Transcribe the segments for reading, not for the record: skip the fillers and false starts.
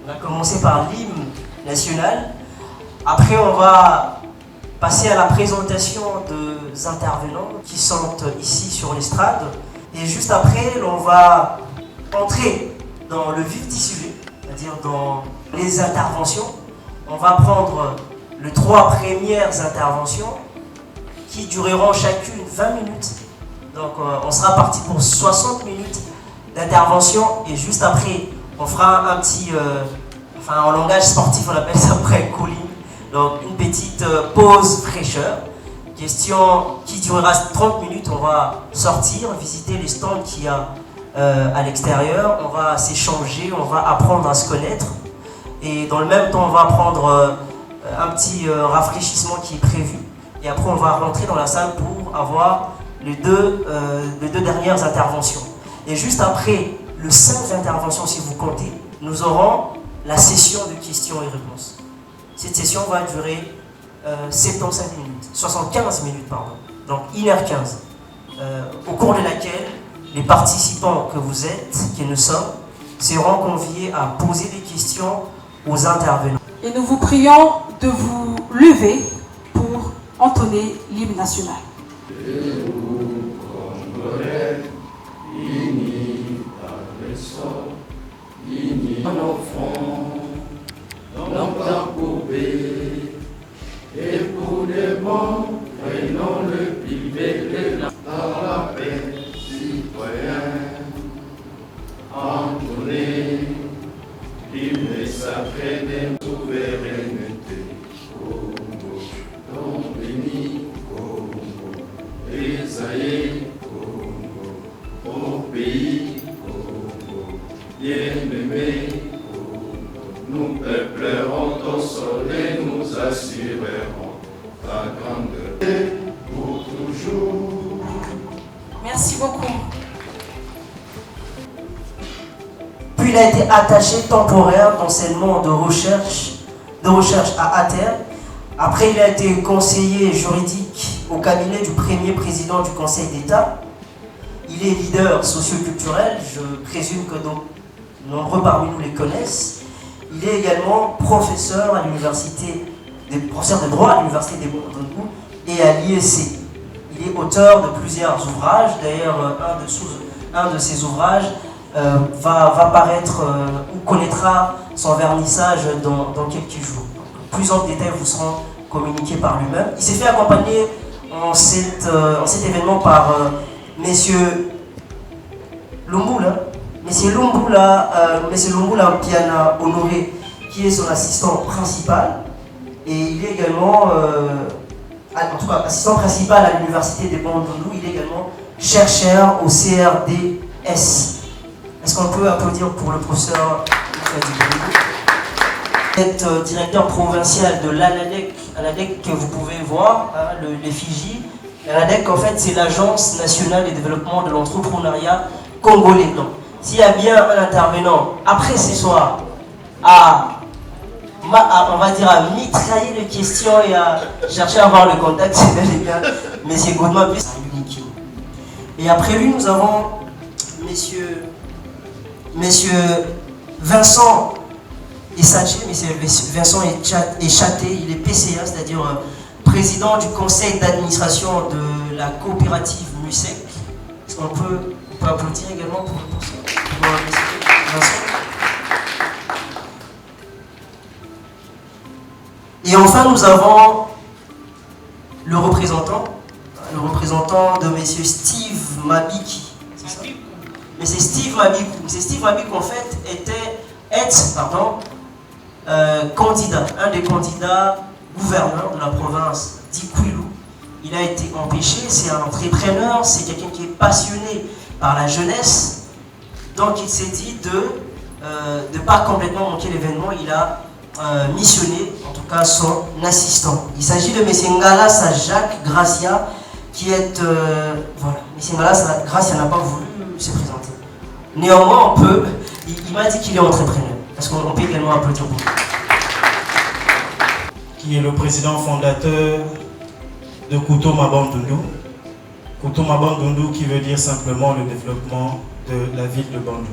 On va commencer par l'hymne national. Après, on va passer à la présentation des intervenants qui sont ici sur l'estrade. Et juste après, on va entrer dans le vif du sujet, c'est-à-dire dans les interventions. On va prendre les 3 premières interventions qui dureront chacune 20 minutes. Donc on sera parti pour 60 minutes d'intervention et juste après, on fera un petit, en langage sportif, on appelle ça pré-cooling. Donc une petite pause fraîcheur. Question qui durera 30 minutes. On va sortir, visiter les stands qu'il y a à l'extérieur. On va s'échanger, on va apprendre à se connaître. Et dans le même temps, on va prendre un petit rafraîchissement qui est prévu. Et après, on va rentrer dans la salle pour avoir les deux dernières interventions. Et juste après les 5 interventions, si vous comptez, nous aurons la session de questions et réponses. Cette session va durer 75 minutes, pardon. Donc 1h15. Au cours de laquelle les participants que vous êtes, que nous sommes, seront conviés à poser des questions aux intervenants. Et nous vous prions de vous lever pour entonner l'hymne national. Et pour les bons, prenons le privé par la paix citoyenne. Entonner l'hymne sacré de souveraineté. Congo, ton béni, Congo, Esaïe, Congo, au pays, Congo, bien-aimé, Congo, nous peuplerons ton soleil, nous assurerons ta grandeur pour toujours. Merci beaucoup. Puis il a été attaché temporaire d'enseignement de recherche à Athènes. Après, il a été conseiller juridique au cabinet du premier président du Conseil d'État. Il est leader socioculturel, je présume que nombreux parmi nous les connaissent. Il est également professeur professeur de droit à l'université des Bondoukou et à l'IEC. Il est auteur de plusieurs ouvrages. D'ailleurs, un de ses ouvrages va paraître ou connaîtra son vernissage dans quelques jours. Plus en détail vous seront communiqués par lui-même. Il s'est fait accompagner en cet événement par messieurs Lumbula. Monsieur Lumbula Piana Honoré, qui est son assistant principal. Et il est également, en tout cas, assistant principal à l'université des Bandundu. Il est également chercheur au CRDS. Est-ce qu'on peut applaudir pour le professeur être directeur provincial de l'ANADEC que vous pouvez voir, l'effigie. L'ANADEC, en fait, c'est l'Agence nationale de développement de l'entrepreneuriat congolais. Donc, s'il y a bien un intervenant après ce soir on va dire à mitrailler les questions et à chercher à avoir le contact, c'est bel et bien M. Godma plus unique. Et après lui, nous avons Monsieur Vincent Essaché. Vincent Echaté, il est PCA, c'est-à-dire président du conseil d'administration de la coopérative MUSEC. Est-ce qu'on peut applaudir également pour Vincent. Et enfin, nous avons le représentant de M. Steve Mabiki. C'est ça? Mais c'est Steve Mabikou. C'est Steve Mabikou, en fait, candidat, un des candidats gouverneurs de la province d'Ikwilu. Il a été empêché, c'est un entrepreneur, c'est quelqu'un qui est passionné par la jeunesse. Donc il s'est dit de ne pas complètement manquer l'événement. Il a missionné, en tout cas, son assistant. Il s'agit de M. Ngalassa Jacques Gracia, qui est... voilà, M. Ngalassa Gracia n'a pas voulu se présenter. Néanmoins, il m'a dit qu'il est entrepreneur. Est-ce qu'on peut également applaudir pour lui? Qui est le président fondateur de Kutoma Bandundu. Kutoma Bandundu qui veut dire simplement le développement de la ville de Bandundu.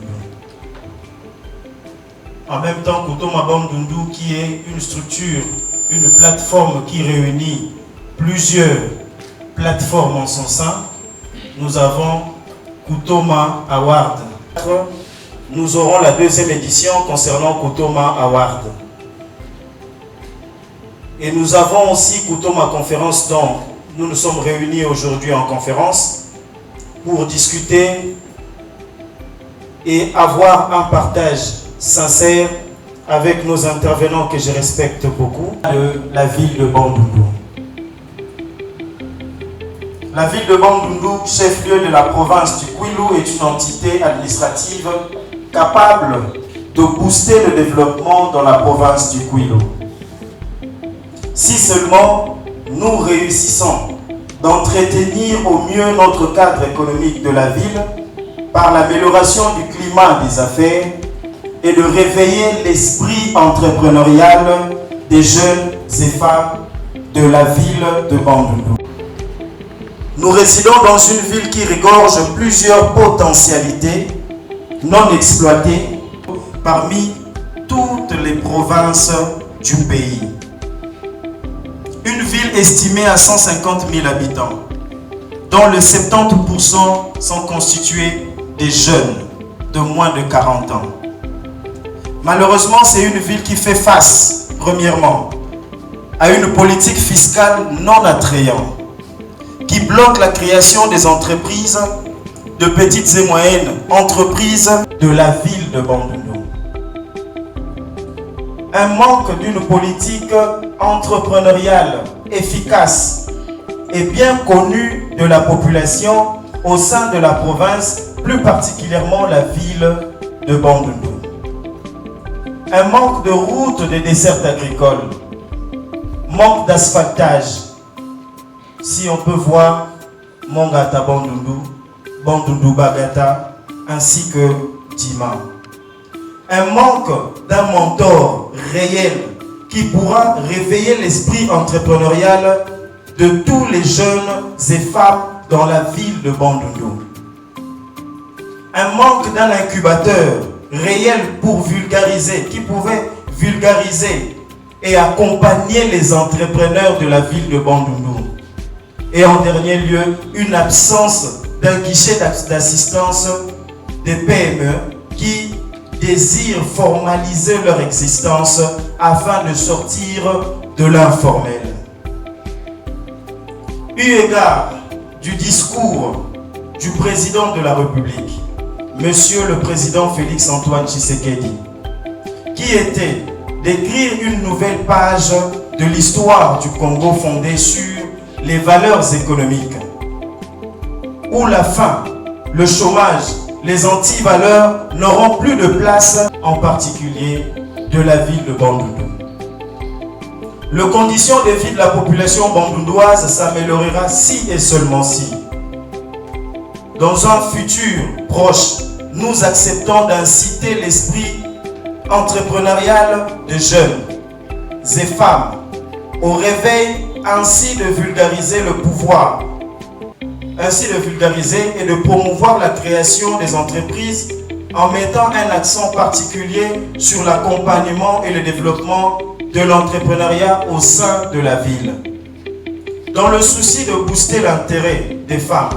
En même temps, Kutoma Bandundu, qui est une structure, une plateforme qui réunit plusieurs plateformes en son sein, nous avons Kutoma Award. Nous aurons la deuxième édition concernant Kutoma Award. Et nous avons aussi Kutoma Conférence, dont nous nous sommes réunis aujourd'hui en conférence pour discuter et avoir un partage sincère avec nos intervenants que je respecte beaucoup de la ville de Bandundu. La ville de Bandundu, chef-lieu de la province du Kwilu, est une entité administrative capable de booster le développement dans la province du Kwilu. Si seulement nous réussissons d'entretenir au mieux notre cadre économique de la ville par l'amélioration du climat des affaires et de réveiller l'esprit entrepreneurial des jeunes et femmes de la ville de Bandundu. Nous résidons dans une ville qui regorge plusieurs potentialités non exploitées parmi toutes les provinces du pays. Une ville estimée à 150 000 habitants, dont le 70% sont constitués des jeunes de moins de 40 ans. Malheureusement, c'est une ville qui fait face, premièrement, à une politique fiscale non attrayante, qui bloque la création des entreprises, de petites et moyennes entreprises de la ville de Bandundu. Un manque d'une politique entrepreneuriale efficace et bien connue de la population au sein de la province, plus particulièrement la ville de Bandundu. Un manque de routes de desserte agricole, manque d'asphaltage. Si on peut voir Mongata Bandundu, Bandundu Bagata, ainsi que Dima. Un manque d'un mentor réel qui pourra réveiller l'esprit entrepreneurial de tous les jeunes et femmes dans la ville de Bandundu. Un manque d'un incubateur réel pour vulgariser, qui pouvait vulgariser et accompagner les entrepreneurs de la ville de Bandundu. Et en dernier lieu, une absence d'un guichet d'assistance des PME qui désirent formaliser leur existence afin de sortir de l'informel. Eu égard du discours du président de la République, Monsieur le Président Félix Antoine Tshisekedi, qui était d'écrire une nouvelle page de l'histoire du Congo fondée sur les valeurs économiques, où la faim, le chômage, les antivaleurs n'auront plus de place, en particulier de la ville de Bandundu. Les conditions de vie de la population bandundoise s'améliorera si et seulement si, dans un futur proche, nous acceptons d'inciter l'esprit entrepreneurial de jeunes et femmes au réveil, ainsi de vulgariser le pouvoir, ainsi de vulgariser et de promouvoir la création des entreprises en mettant un accent particulier sur l'accompagnement et le développement de l'entrepreneuriat au sein de la ville. Dans le souci de booster l'intérêt des femmes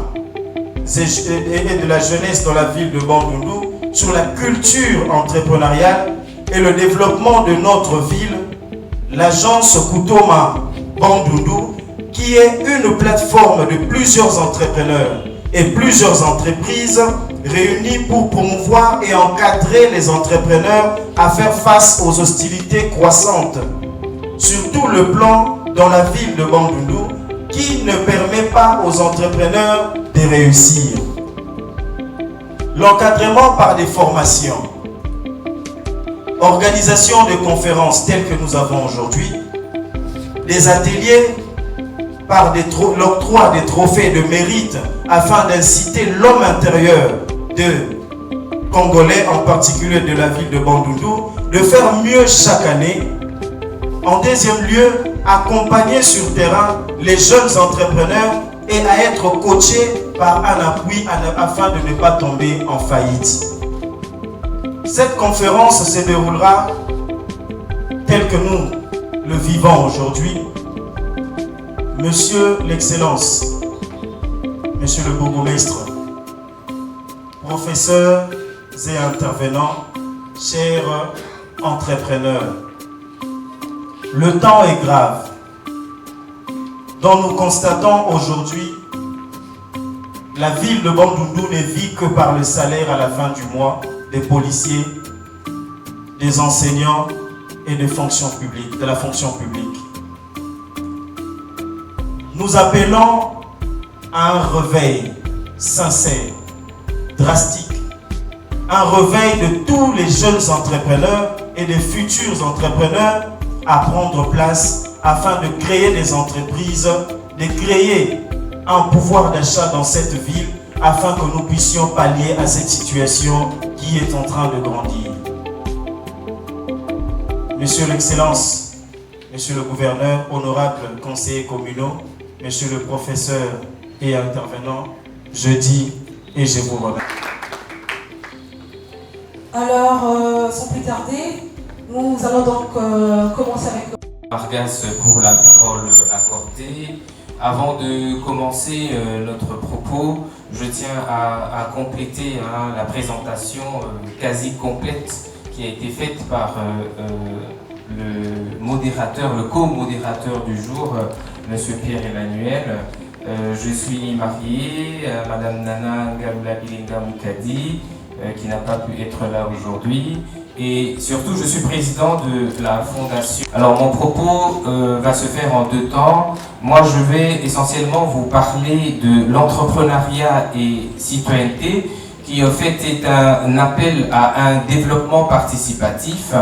et de la jeunesse dans la ville de Bandundu sur la culture entrepreneuriale et le développement de notre ville, l'agence Kutoma Bandundu, qui est une plateforme de plusieurs entrepreneurs et plusieurs entreprises réunies pour promouvoir et encadrer les entrepreneurs à faire face aux hostilités croissantes, sur tout le plan dans la ville de Bandundu, qui ne permet pas aux entrepreneurs de réussir. L'encadrement par des formations, organisation de conférences telles que nous avons aujourd'hui, des ateliers par l'octroi des trophées de mérite afin d'inciter l'homme intérieur de Congolais, en particulier de la ville de Bandundu, de faire mieux chaque année. En deuxième lieu, accompagner sur terrain les jeunes entrepreneurs et à être coachés par un appui afin de ne pas tomber en faillite. Cette conférence se déroulera tel que nous le vivons aujourd'hui. Monsieur l'Excellence, Monsieur le Bourgmestre, professeurs et intervenants, chers entrepreneurs, le temps est grave dont nous constatons aujourd'hui. La ville de Bandundu ne vit que par le salaire à la fin du mois des policiers, des enseignants et des fonctions publiques, de la fonction publique. Nous appelons à un réveil sincère, drastique, un réveil de tous les jeunes entrepreneurs et des futurs entrepreneurs à prendre place afin de créer des entreprises, de créer un pouvoir d'achat dans cette ville afin que nous puissions pallier à cette situation qui est en train de grandir. Monsieur l'Excellence, Monsieur le Gouverneur, honorables conseillers communaux, Monsieur le Professeur et intervenant, je dis et je vous remercie. Alors, sans plus tarder, nous allons donc commencer avec... Vargas pour la parole accordée. Avant de commencer notre propos, je tiens à compléter la présentation quasi complète qui a été faite par le modérateur, le co-modérateur du jour, Monsieur Pierre-Emmanuel. Je suis marié à Madame Nana Ngaoula Bilinga Mukadi, qui n'a pas pu être là aujourd'hui. Et surtout, je suis président de la fondation. Alors, mon propos va se faire en deux temps. Moi, je vais essentiellement vous parler de l'entrepreneuriat et citoyenneté, qui en fait est un appel à un développement participatif.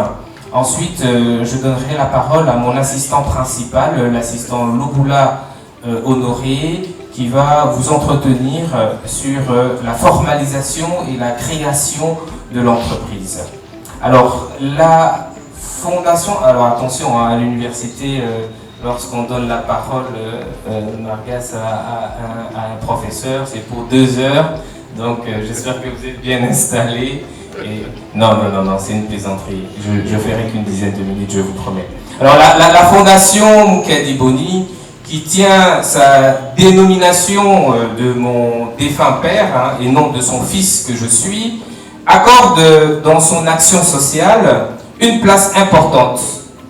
Ensuite, je donnerai la parole à mon assistant principal, l'assistant Lobula Honoré, qui va vous entretenir sur la formalisation et la création de l'entreprise. Alors, la fondation, alors attention à l'université, lorsqu'on donne la parole, Vargas, à un professeur, c'est pour 2 heures, donc j'espère que vous êtes bien installés. Et... Non, c'est une plaisanterie, je ferai qu'une dizaine de minutes, je vous promets. Alors, la fondation Mukadi Boni, qui tient sa dénomination de mon défunt père, et non de son fils que je suis, accorde dans son action sociale une place importante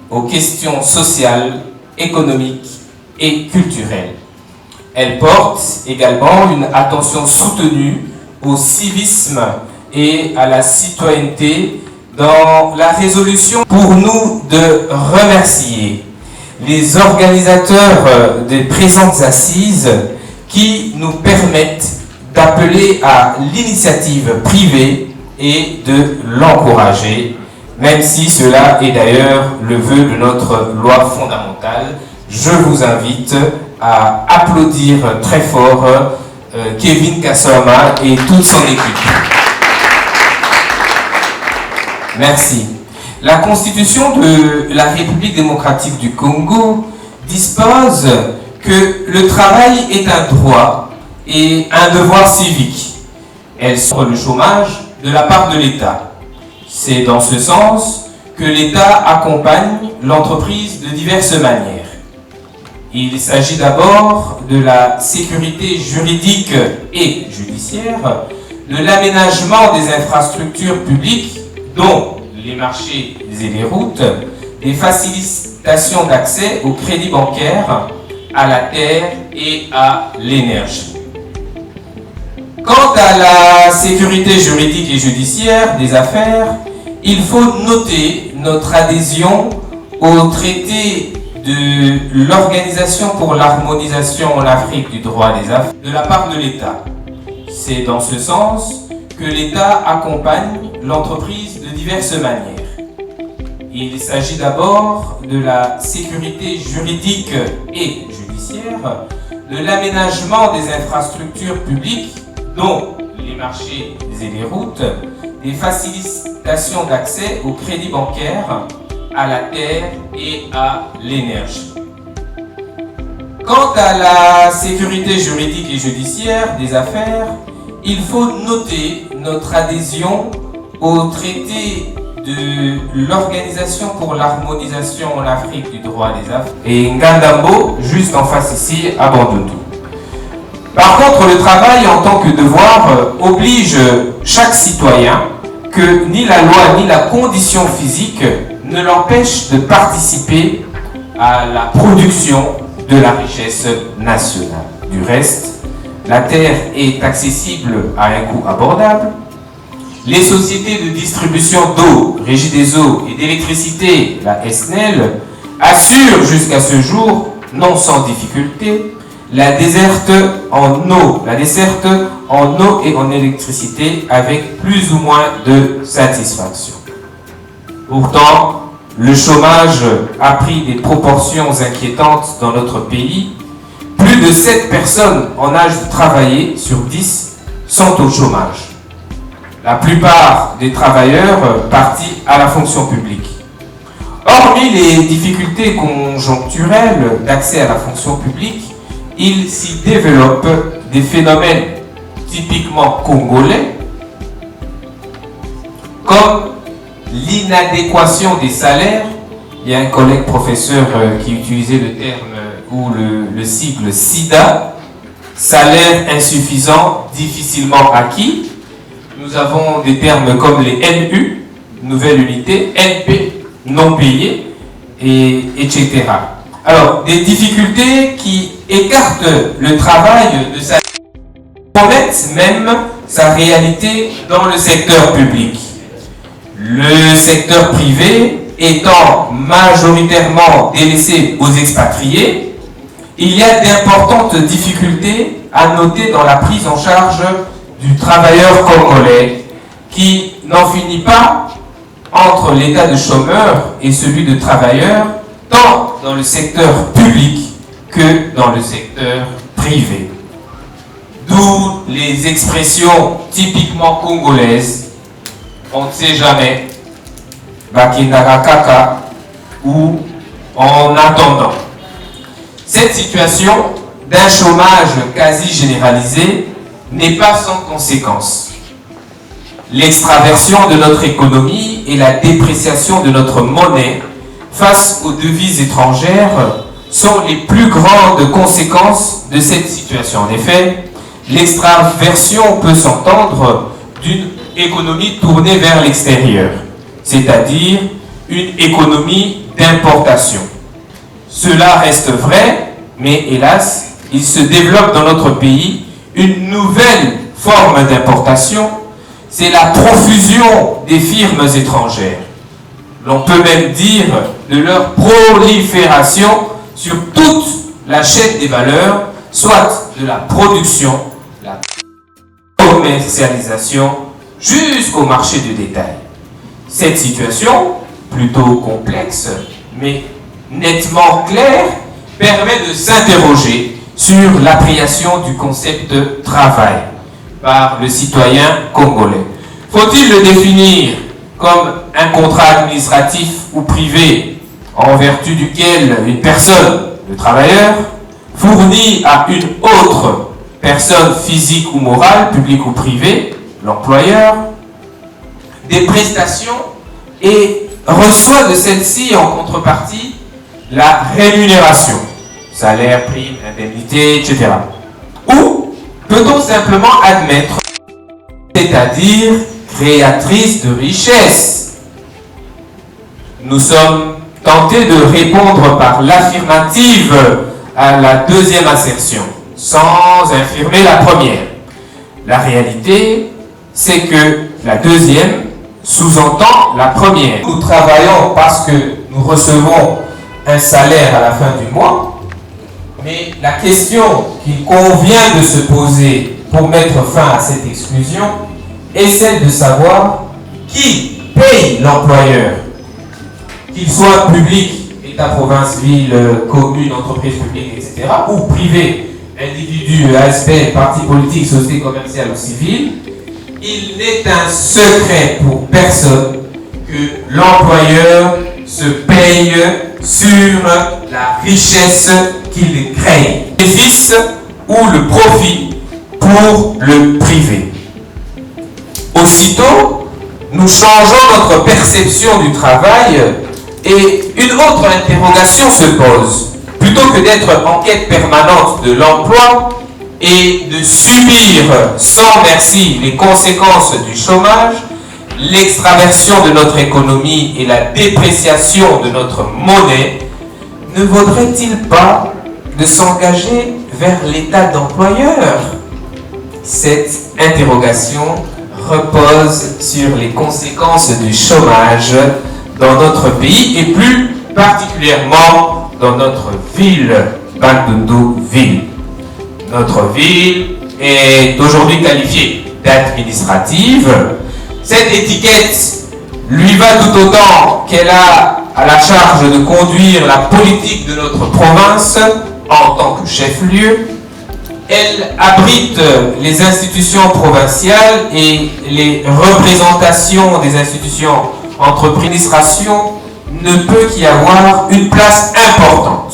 aux questions sociales, économiques et culturelles. Elle porte également une attention soutenue au civisme et à la citoyenneté dans la résolution pour nous de remercier les organisateurs des présentes assises qui nous permettent d'appeler à l'initiative privée et de l'encourager, même si cela est d'ailleurs le vœu de notre loi fondamentale. Je vous invite à applaudir très fort Kevin Kassama et toute son équipe. Merci. La Constitution de la République démocratique du Congo dispose que le travail est un droit et un devoir civique. Elle sort le chômage de la part de l'État. C'est dans ce sens que l'État accompagne l'entreprise de diverses manières. Il s'agit d'abord de la sécurité juridique et judiciaire, de l'aménagement des infrastructures publiques, dont les marchés et les routes, des facilitations d'accès au crédit bancaire, à la terre et à l'énergie. Quant à la sécurité juridique et judiciaire des affaires, il faut noter notre adhésion au traité de l'Organisation pour l'harmonisation en Afrique du droit des affaires de la part de l'État. C'est dans ce sens que l'État accompagne l'entreprise de diverses manières. Il s'agit d'abord de la sécurité juridique et judiciaire, de l'aménagement des infrastructures publiques, dont les marchés et les routes, des facilitations d'accès au crédit bancaire, à la terre et à l'énergie. Quant à la sécurité juridique et judiciaire des affaires, il faut noter notre adhésion au traité de l'Organisation pour l'harmonisation en Afrique du droit des affaires et Ngandambo, juste en face ici, à Bandundu. Par contre, le travail en tant que devoir oblige chaque citoyen que ni la loi ni la condition physique ne l'empêche de participer à la production de la richesse nationale. Du reste, la terre est accessible à un coût abordable. Les sociétés de distribution d'eau, Régie des eaux et d'électricité, la SNEL, assurent jusqu'à ce jour, non sans difficulté, la desserte en eau et en électricité avec plus ou moins de satisfaction. Pourtant, le chômage a pris des proportions inquiétantes dans notre pays. Plus de 7 personnes en âge de travailler sur 10 sont au chômage. La plupart des travailleurs partis à la fonction publique. Hormis les difficultés conjoncturelles d'accès à la fonction publique, il s'y développe des phénomènes typiquement congolais, comme l'inadéquation des salaires. Il y a un collègue professeur qui utilisait le terme ou le sigle SIDA, salaire insuffisant, difficilement acquis. Nous avons des termes comme les NU, nouvelle unité, NP, non payé, etc. Alors, des difficultés qui écartent le travail de sa promettent même sa réalité dans le secteur public. Le secteur privé étant majoritairement délaissé aux expatriés, il y a d'importantes difficultés à noter dans la prise en charge du travailleur congolais qui n'en finit pas entre l'état de chômeur et celui de travailleur, tant dans le secteur public que dans le secteur privé. D'où les expressions typiquement congolaises, on ne sait jamais, Bakindarakaka ou en attendant. Cette situation d'un chômage quasi généralisé n'est pas sans conséquences. L'extraversion de notre économie et la dépréciation de notre monnaie face aux devises étrangères sont les plus grandes conséquences de cette situation. En effet, l'extraversion peut s'entendre d'une économie tournée vers l'extérieur, c'est-à-dire une économie d'importation. Cela reste vrai, mais hélas, il se développe dans notre pays une nouvelle forme d'importation, c'est la profusion des firmes étrangères. L'on peut même dire de leur prolifération sur toute la chaîne des valeurs, soit de la production, la commercialisation, jusqu'au marché du détail. Cette situation, plutôt complexe, mais nettement claire, permet de s'interroger sur l'appréciation du concept de travail par le citoyen congolais. Faut-il le définir comme un contrat administratif ou privé en vertu duquel une personne, le travailleur, fournit à une autre personne physique ou morale, publique ou privée, l'employeur, des prestations et reçoit de celle-ci en contrepartie la rémunération, salaire, prime, indemnité, etc. Ou peut-on simplement admettre, c'est-à-dire créatrice de richesse? Nous sommes tentés de répondre par l'affirmative à la deuxième assertion, sans infirmer la première. La réalité, c'est que la deuxième sous-entend la première. Nous travaillons parce que nous recevons un salaire à la fin du mois, mais la question qu'il convient de se poser pour mettre fin à cette exclusion est celle de savoir qui paye l'employeur, qu'il soit public, État, province, ville, commune, entreprise publique, etc., ou privé, individu, ASP, parti politique, société commerciale ou civile. Il n'est un secret pour personne que l'employeur se paye sur la richesse qu'il crée, le bénéfice ou le profit pour le privé. Aussitôt, nous changeons notre perception du travail et une autre interrogation se pose. Plutôt que d'être en quête permanente de l'emploi et de subir sans merci les conséquences du chômage, l'extraversion de notre économie et la dépréciation de notre monnaie, ne vaudrait-il pas de s'engager vers l'état d'employeur? Cette interrogation repose sur les conséquences du chômage dans notre pays et plus particulièrement dans notre ville, Bandundu-Ville. Notre ville est aujourd'hui qualifiée d'administrative. Cette étiquette lui va tout autant qu'elle a à la charge de conduire la politique de notre province en tant que chef-lieu. Elle abrite les institutions provinciales et les représentations des institutions entre administration ne peut qu'y avoir une place importante.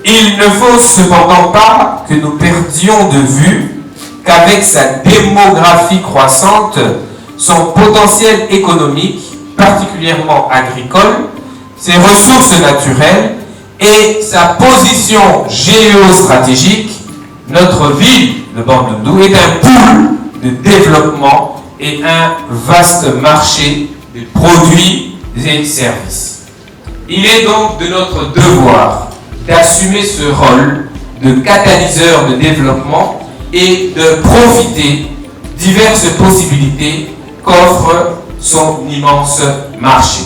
Il ne faut cependant pas que nous perdions de vue qu'avec sa démographie croissante, son potentiel économique, particulièrement agricole, ses ressources naturelles et sa position géostratégique, notre ville de Bandundu est un pool de développement et un vaste marché de produits et services. Il est donc de notre devoir d'assumer ce rôle de catalyseur de développement et de profiter diverses possibilités qu'offre son immense marché.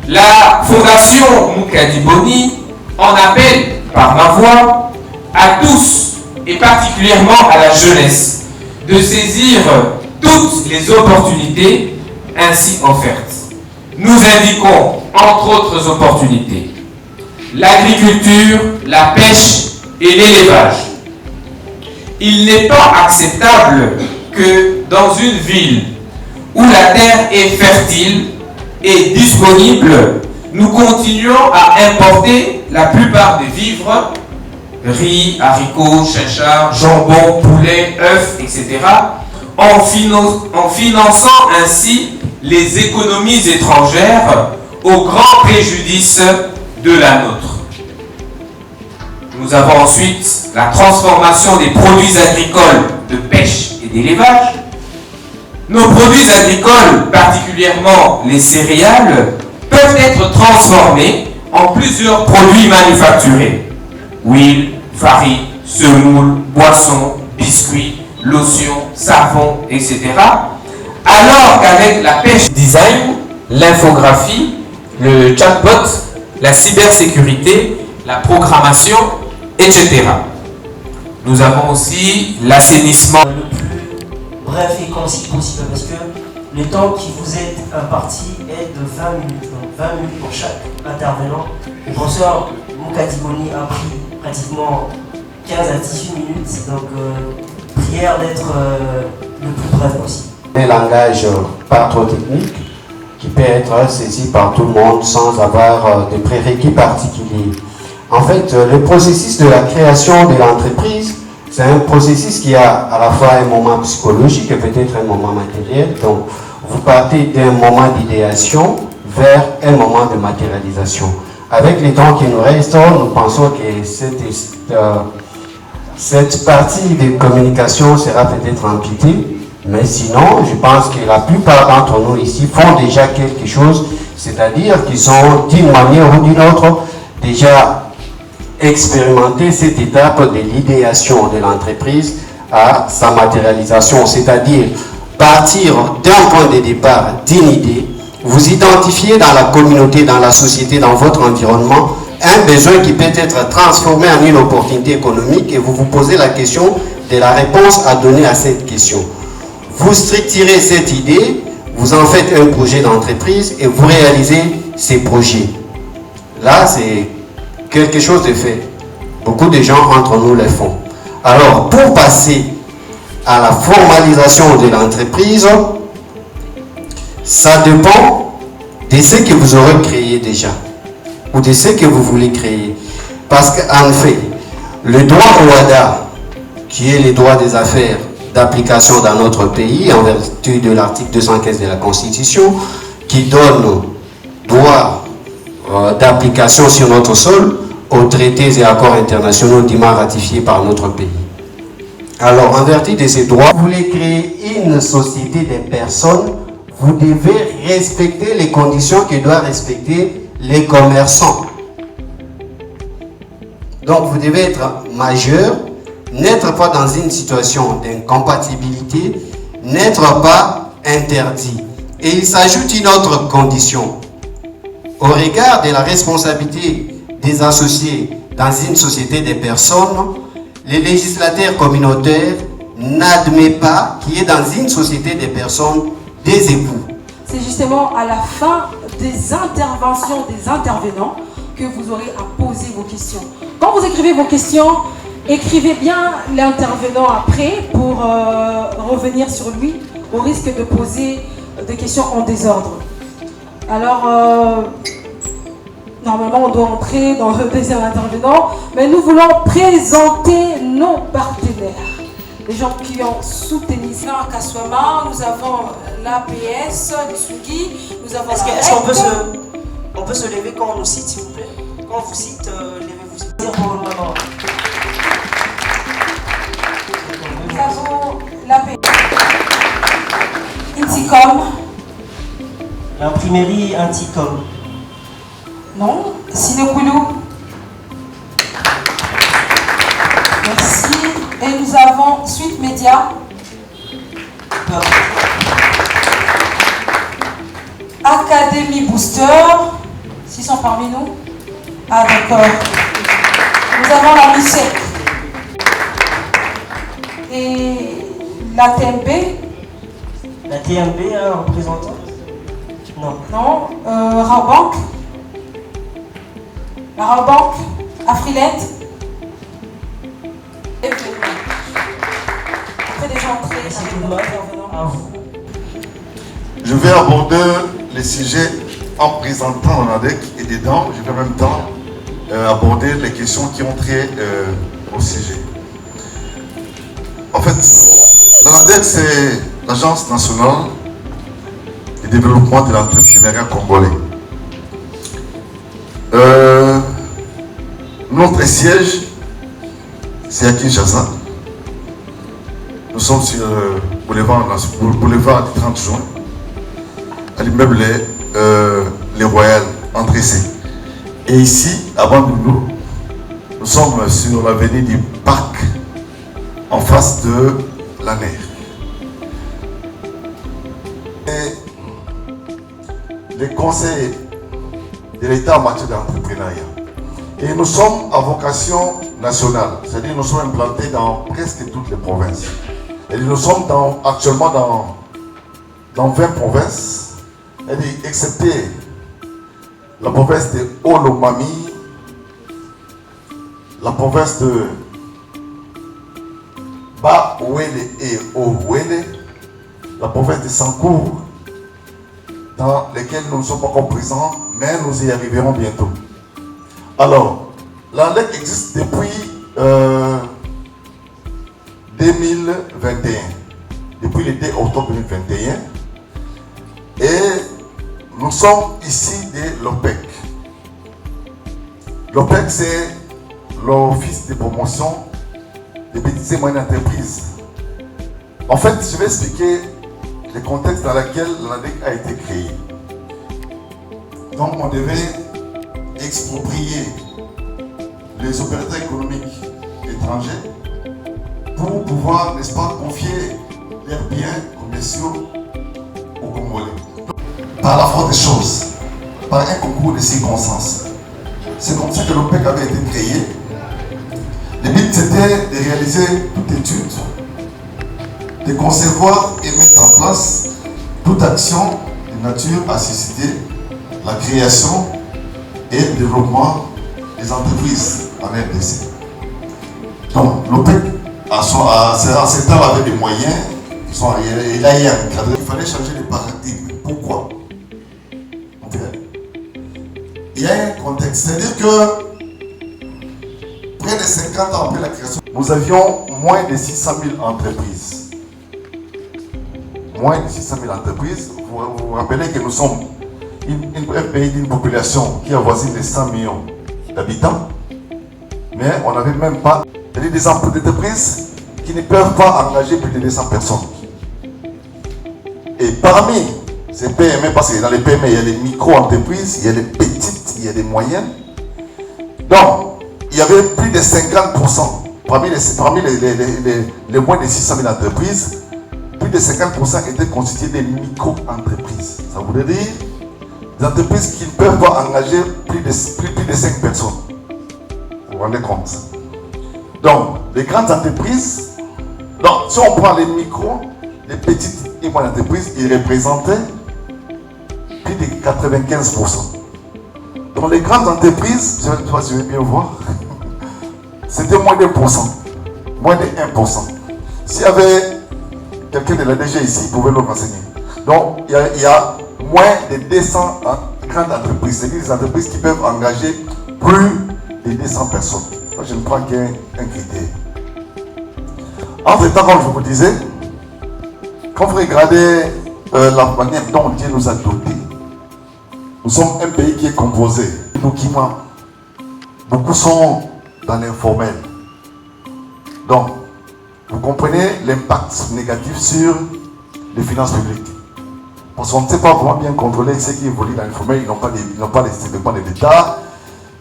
La Fondation Mukadiboni en appelle par ma voix à tous et particulièrement à la jeunesse de saisir toutes les opportunités ainsi offertes. Nous indiquons entre autres opportunités l'agriculture, la pêche et l'élevage. Il n'est pas acceptable que dans une ville où la terre est fertile et disponible, nous continuons à importer la plupart des vivres, riz, haricots, chinchards, jambon, poulet, œufs, etc., en finançant ainsi les économies étrangères au grand préjudice de la nôtre. Nous avons ensuite la transformation des produits agricoles de pêche et d'élevage. Nos produits agricoles, particulièrement les céréales, peuvent être transformés en plusieurs produits manufacturés. Huile, farine, semoule, boissons, biscuits, lotions, savons, etc. Alors qu'avec la pêche design, l'infographie, le chatbot, la cybersécurité, la programmation, etc. Nous avons aussi l'assainissement. Le plus bref et concis possible parce que le temps qui vous est imparti est de 20 minutes. Donc 20 minutes pour chaque intervenant. Le professeur Mukadiboni a pris pratiquement 15 à 18 minutes. Donc prière d'être le plus bref possible. Un langage pas trop technique qui peut être saisi par tout le monde sans avoir de prérequis particuliers. En fait, le processus de la création de l'entreprise, c'est un processus qui a à la fois un moment psychologique et peut-être un moment matériel. Donc, vous partez d'un moment d'idéation vers un moment de matérialisation. Avec les temps qui nous restent, nous pensons que cette partie de communication sera peut-être amputée. Mais sinon, je pense que la plupart d'entre nous ici font déjà quelque chose, c'est-à-dire qu'ils ont d'une manière ou d'une autre déjà expérimenté cette étape de l'idéation de l'entreprise à sa matérialisation, c'est-à-dire partir d'un point de départ d'une idée, vous identifiez dans la communauté, dans la société, dans votre environnement, un besoin qui peut être transformé en une opportunité économique et vous vous posez la question de la réponse à donner à cette question. Vous structurez cette idée, vous en faites un projet d'entreprise et vous réalisez ces projets. Là, c'est quelque chose de fait. Beaucoup de gens entre nous le font. Alors, pour passer à la formalisation de l'entreprise, ça dépend de ce que vous aurez créé déjà ou de ce que vous voulez créer. Parce qu'en fait, le droit OHADA, qui est le droit des affaires d'application dans notre pays en vertu de l'article 215 de la Constitution qui donne droit d'application sur notre sol aux traités et accords internationaux dûment ratifiés par notre pays. Alors, en vertu de ces droits, vous voulez créer une société des personnes, vous devez respecter les conditions que doivent respecter les commerçants. Donc, vous devez être majeur, n'être pas dans une situation d'incompatibilité, n'être pas interdit. Et il s'ajoute une autre condition. Au regard de la responsabilité des associés dans une société des personnes, le législateur communautaire n'admet pas qu'il y ait dans une société des personnes des époux. C'est justement à la fin des interventions des intervenants que vous aurez à poser vos questions. Quand vous écrivez vos questions, écrivez bien l'intervenant après pour revenir sur lui au risque de poser des questions en désordre. Alors, normalement, on doit entrer dans le deuxième intervenant, mais nous voulons présenter nos partenaires. Les gens qui ont soutenu ça à Kaswama, nous avons l'APS du Sugi, nous avons Est-ce qu'on peut se lever quand on nous cite, s'il vous plaît? Quand on vous cite, levez-vous. Pour le moment. Nous avons l'APS, Inticom. L'imprimerie Inticom. Non, Sinekoulou. Merci. Et nous avons Suite Média. Académie Booster. S'ils sont parmi nous. Ah d'accord. Nous avons la MUSEC. Et la TMB. La TMB, un représentant? Non. Non. Rabank. La Rabank. Afrilette. Je vais aborder les sujets en présentant l'ANADEC et dedans, je vais en même temps aborder les questions qui ont trait au sujet. En fait, l'ANADEC, c'est l'Agence nationale de développement de l'entrepreneuriat congolais. Notre siège, c'est à Kinshasa. Nous sommes sur le boulevard du 30 juin, à l'immeuble Les Royales, entrée C. Et ici, avant de nous sommes sur l'avenue du Parc, en face de la mer. Et les conseils de l'État en matière d'entrepreneuriat. Et nous sommes à vocation nationale, c'est-à-dire nous sommes implantés dans presque toutes les provinces. Et nous sommes actuellement dans 20 provinces, excepté la province de Olomami, la province de Ba-Ouele et Ouele, la province de Sankour, dans lesquelles nous ne sommes pas encore présents, mais nous y arriverons bientôt. Alors, l'ANADEC existe depuis 2021, depuis le 2 octobre 2021, et nous sommes ici de l'OPEC. L'OPEC, c'est l'Office de promotion des petites et moyennes entreprises. En fait, je vais expliquer le contexte dans lequel l'ANADEC a été créé. Donc, on devait exproprier les opérateurs économiques étrangers pour pouvoir, n'est-ce pas, confier leurs biens commerciaux aux Congolais. Par la force des choses, par un concours de circonstances. C'est comme ça que l'OPEC avait été créé. Le but c'était de réaliser toute étude, de concevoir et mettre en place toute action de nature à susciter la création et le développement des entreprises en RDC. Donc l'OPEC à ce temps avait des moyens, il fallait changer de paradigme. Pourquoi? Il y a un contexte, c'est-à-dire que près de 50 ans après la création, nous avions moins de 600 000 entreprises. moins de 600 000 entreprises. Vous vous rappelez que nous sommes un pays d'une population qui avoisine les 100 millions d'habitants, mais on n'avait même pas des entreprises qui ne peuvent pas engager plus de 200 personnes. Et parmi ces PME, parce que dans les PME, il y a les micro-entreprises, il y a les petites, il y a les moyennes. Donc, il y avait plus de 50%. Parmi les moins de 600 000 entreprises, plus de 50% étaient constituées des micro-entreprises. Ça voudrait dire des entreprises qui ne peuvent pas engager plus de 5 personnes. Vous vous rendez compte? Donc, les grandes entreprises, donc, si on prend les micros, les petites et moyennes entreprises, ils représentaient plus de 95%. Donc, les grandes entreprises, je ne sais pas si vous bien voir, c'était moins de 1%, moins de 1%. S'il y avait quelqu'un de la DG ici, il pouvait le renseigner. Donc, il y a moins de 200 grandes entreprises, c'est-à-dire des entreprises qui peuvent engager plus de 200 personnes. Moi, je ne crois qu'il y a un critère. Entre-temps, comme je vous disais, quand vous regardez la manière dont Dieu nous a dotés, nous sommes un pays qui est composé de documents. Beaucoup sont dans l'informel. Donc, vous comprenez l'impact négatif sur les finances publiques. Parce qu'on ne sait pas vraiment bien contrôler ceux qui évoluent dans l'informel, ils n'ont pas les dépôts de l'État,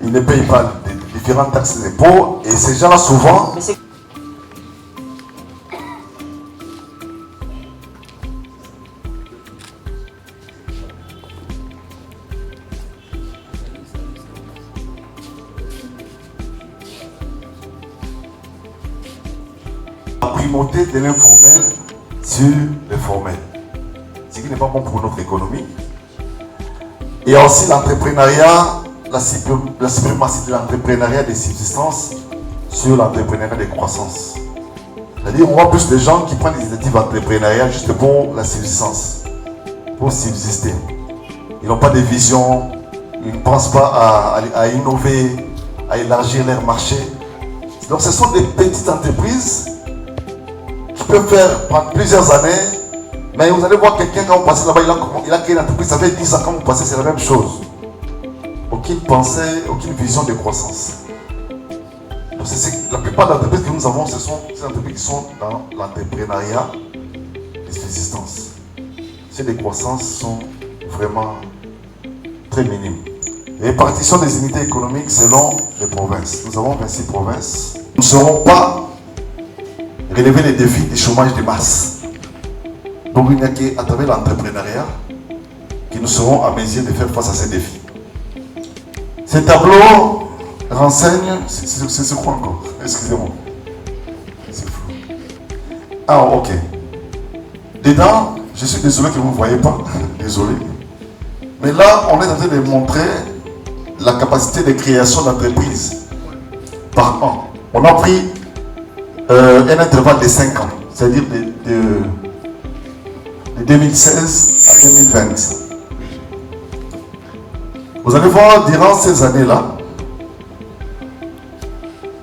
ils ne payent pas les différentes taxes et impôts, et ces gens-là souvent... La primauté de l'informel sur le formel, ce qui n'est pas bon pour notre économie. Il y a aussi l'entrepreneuriat, la suprématie de l'entrepreneuriat de subsistance sur l'entrepreneuriat de croissance. C'est-à-dire, on voit plus de gens qui prennent des initiatives entrepreneuriales juste pour la subsistance, pour subsister. Ils n'ont pas de vision, ils ne pensent pas à innover, à élargir leur marché. Donc, ce sont des petites entreprises qui peuvent faire prendre plusieurs années, mais vous allez voir quelqu'un quand vous passez là-bas, il a créé une entreprise, ça fait 10 ans, quand vous passez, c'est la même chose. Aucune pensée, aucune vision de croissance. Donc la plupart des entreprises que nous avons, ce sont ces entreprises qui sont dans l'entrepreneuriat de subsistance. Ces décroissances sont vraiment très minimes. Répartition des unités économiques selon les provinces. Nous avons 26 provinces. Nous ne serons pas relever les défis du chômage de masse. Donc il n'y a qu'à travers l'entrepreneuriat que nous serons en mesure de faire face à ces défis. Ces tableaux renseignent... C'est quoi encore? Excusez-moi. C'est fou. Ah ok. Dedans, je suis désolé que vous ne voyez pas. Désolé. Mais là, on est en train de montrer la capacité de création d'entreprises par an. On a pris un intervalle de 5 ans, c'est-à-dire de 2016 à 2020. Vous allez voir, durant ces années-là,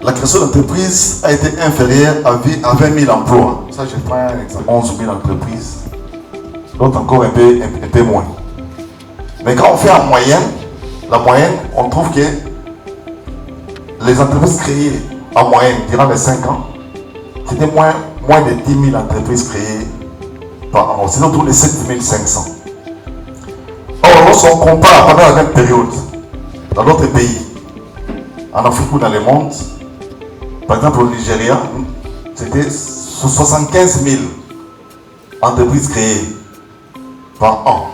la création d'entreprises a été inférieure à 20 000 emplois. Ça, je prends un exemple, 11 000 entreprises, d'autres encore un peu moins. Mais quand on fait en moyenne, la moyenne, on trouve que les entreprises créées en moyenne durant les 5 ans, c'était moins de 10 000 entreprises créées par an. C'est autour de 7 500. Or, lorsqu'on compare pendant la même période, dans d'autres pays, en Afrique ou dans le monde, par exemple au Nigeria, c'était 75 000 entreprises créées par an.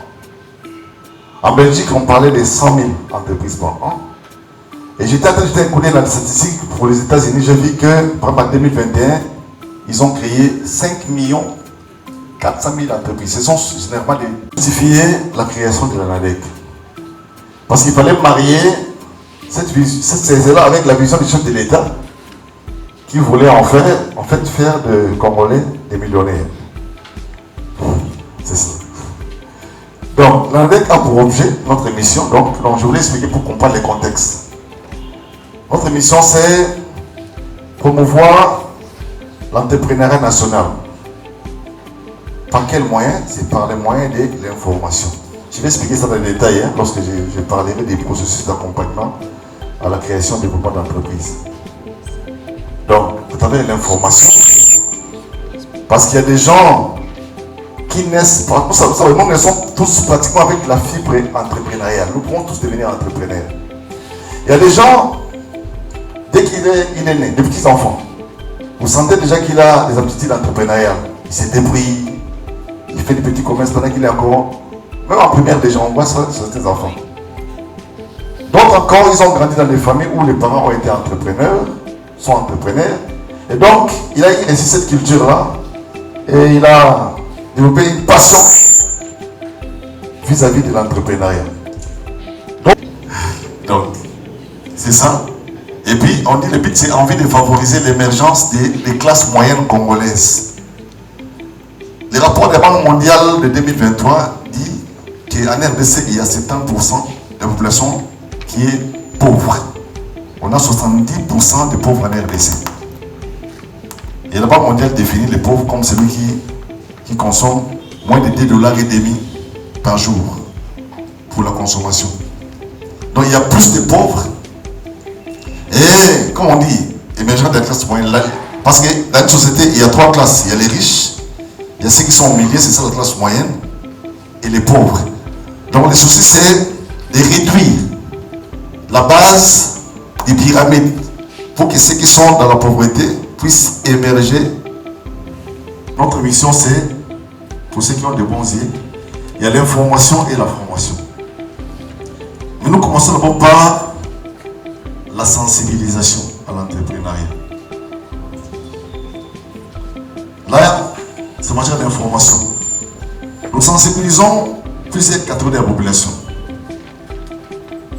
En Belgique, on parlait de 100 000 entreprises par an. Et j'étais en train de jeter un coup d'œil dans les statistiques pour les États-Unis. J'ai vu que, par exemple, en 2021, ils ont créé 5 400 000 entreprises. Ce sont généralement de justifier la création de l'ANADEC. Parce qu'il fallait marier cette là avec la vision du chef de l'État qui voulait en fait faire de Congolais des millionnaires. C'est ça. Donc, l'ANADEC a pour objet notre mission. Donc, je voulais expliquer pour comprendre les contextes. Notre mission, c'est promouvoir l'entrepreneuriat national. Par quel moyen? C'est par les moyens de l'information. Je vais expliquer ça dans les détails lorsque je parlerai des processus d'accompagnement à la création et développement d'entreprise. Donc, vous avez l'information. Parce qu'il y a des gens qui naissent, nous sommes tous pratiquement avec la fibre entrepreneuriale. Nous pouvons tous devenir entrepreneurs. Il y a des gens, dès qu'il est né, des petits enfants, vous sentez déjà qu'il a des aptitudes entrepreneuriales. Il se débrouille, il fait des petits commerces pendant qu'il est encore, même en primaire déjà, on voit ça sur certains enfants. D'autres encore, ils ont grandi dans des familles où les parents ont été entrepreneurs, sont entrepreneurs, et donc il a ainsi cette culture-là, et il a développé une passion vis-à-vis de l'entrepreneuriat. Donc, c'est ça. Et puis, on dit le but, c'est envie de favoriser l'émergence des classes moyennes congolaises. Le rapport des banques mondiales de 2023 dit qu'en RDC, il y a 70% de la population qui est pauvre. On a 70% de pauvres en RDC. Et la Banque mondiale définit les pauvres comme celui qui consomme moins de $2,50 par jour pour la consommation. Donc il y a plus de pauvres. Et comme on dit, émergence de la classe moyenne, parce que dans une société, il y a 3 classes. Il y a les riches, il y a ceux qui sont au milieu, c'est ça la classe moyenne, et les pauvres. Donc le souci, c'est de réduire la base des pyramides pour que ceux qui sont dans la pauvreté puissent émerger. Notre mission, c'est, pour ceux qui ont de bons yeux, il y a l'information et la formation. Mais nous commençons d'abord par la sensibilisation à l'entrepreneuriat. Là, c'est matière d'information. Nous sensibilisons plusieurs catégories de la population.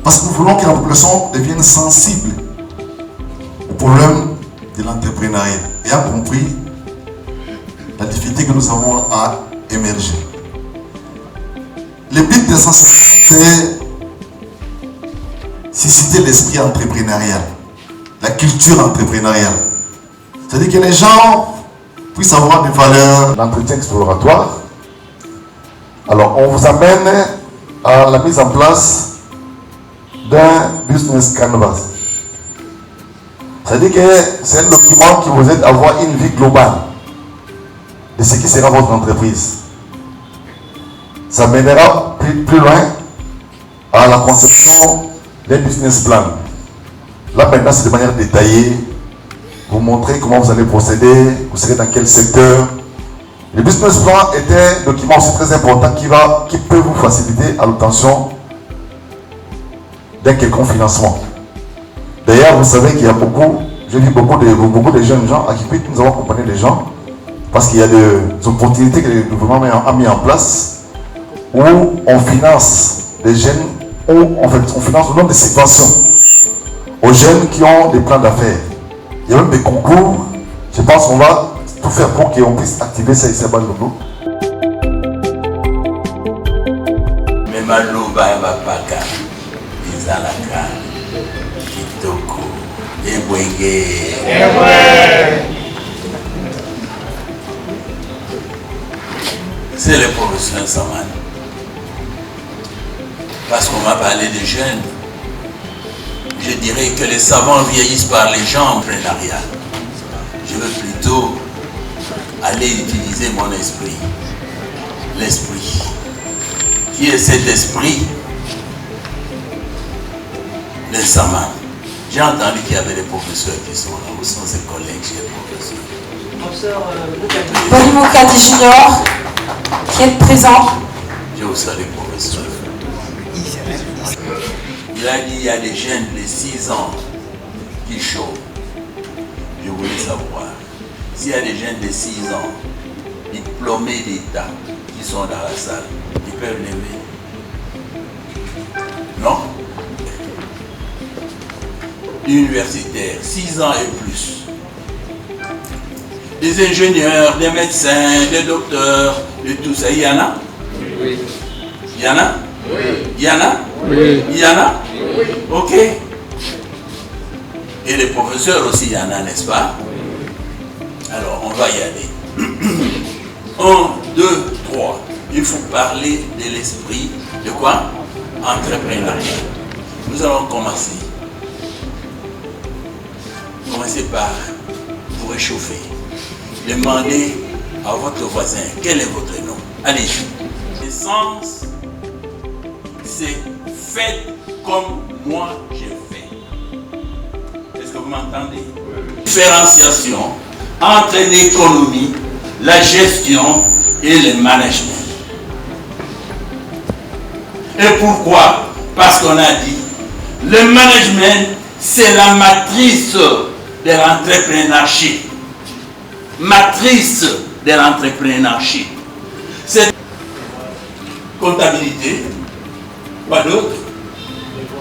Parce que nous voulons que la population devienne sensible au problème de l'entrepreneuriat et a compris la difficulté que nous avons à émerger. Le but de la sensibilisation, c'est susciter l'esprit entrepreneurial, la culture entrepreneuriale. C'est-à-dire que les gens puissent avoir des valeurs. L'entretien exploratoire. Alors, on vous amène à la mise en place d'un business canvas. C'est-à-dire que c'est un document qui vous aide à avoir une vie globale de ce qui sera votre entreprise. Ça mènera plus loin à la conception d'un business plan. Là maintenant, c'est de manière détaillée. Vous montrez comment vous allez procéder, vous serez dans quel secteur. Le business plan est un document aussi très important qui peut vous faciliter à l'obtention d'un quelconque financement. D'ailleurs, vous savez qu'il y a beaucoup de jeunes gens à qui nous avons accompagné les gens parce qu'il y a des opportunités que le gouvernement a mis en place où on finance des jeunes, où en fait on finance le nombre de subventions aux jeunes qui ont des plans d'affaires. Il y a même des concours. Je pense qu'on va tout faire pour qu'on puisse activer ça ici à Bandundu. Mais Maloba et Mapaka, Izalaka, Kitoko, Ebwenge. C'est le professeur Saman. Parce qu'on m'a parlé des jeunes, je dirais que les savants vieillissent par les gens entrepreneuriales. Je veux plutôt aller utiliser mon esprit. L'esprit. Qui est cet esprit? Le Saman. J'ai entendu qu'il y avait des professeurs qui sont là. Où sont ces collègues chez les professeurs? Bolimokadi Junior, qui est présent. Je vous salue, professeur. Il a dit qu'il y a des jeunes de 6 ans qui chauffent. Je voulais savoir s'il y a des jeunes de 6 ans, diplômés d'État, qui sont dans la salle, ils peuvent lever. Non? Universitaires, 6 ans et plus. Des ingénieurs, des médecins, des docteurs, de tout ça. Il y en a? Oui. Il y en a? Oui. Il y en a? Oui. Il y en a? Oui. Ok. Et les professeurs aussi, il y en a, n'est-ce pas? Alors, on va y aller. 2, 3. Il faut parler de l'esprit de quoi? Entrepreneurial. Nous allons commencer. Commencez par vous réchauffer. Demandez à votre voisin quel est votre nom. Allez-y. L'essence, c'est faites comme moi j'ai fait. Est-ce que vous m'entendez? Différenciation entre l'économie, la gestion et le management. Et pourquoi? Parce qu'on a dit, le management, c'est la matrice de l'entrepreneurship. Matrice de l'entrepreneurship. C'est comptabilité, quoi d'autre?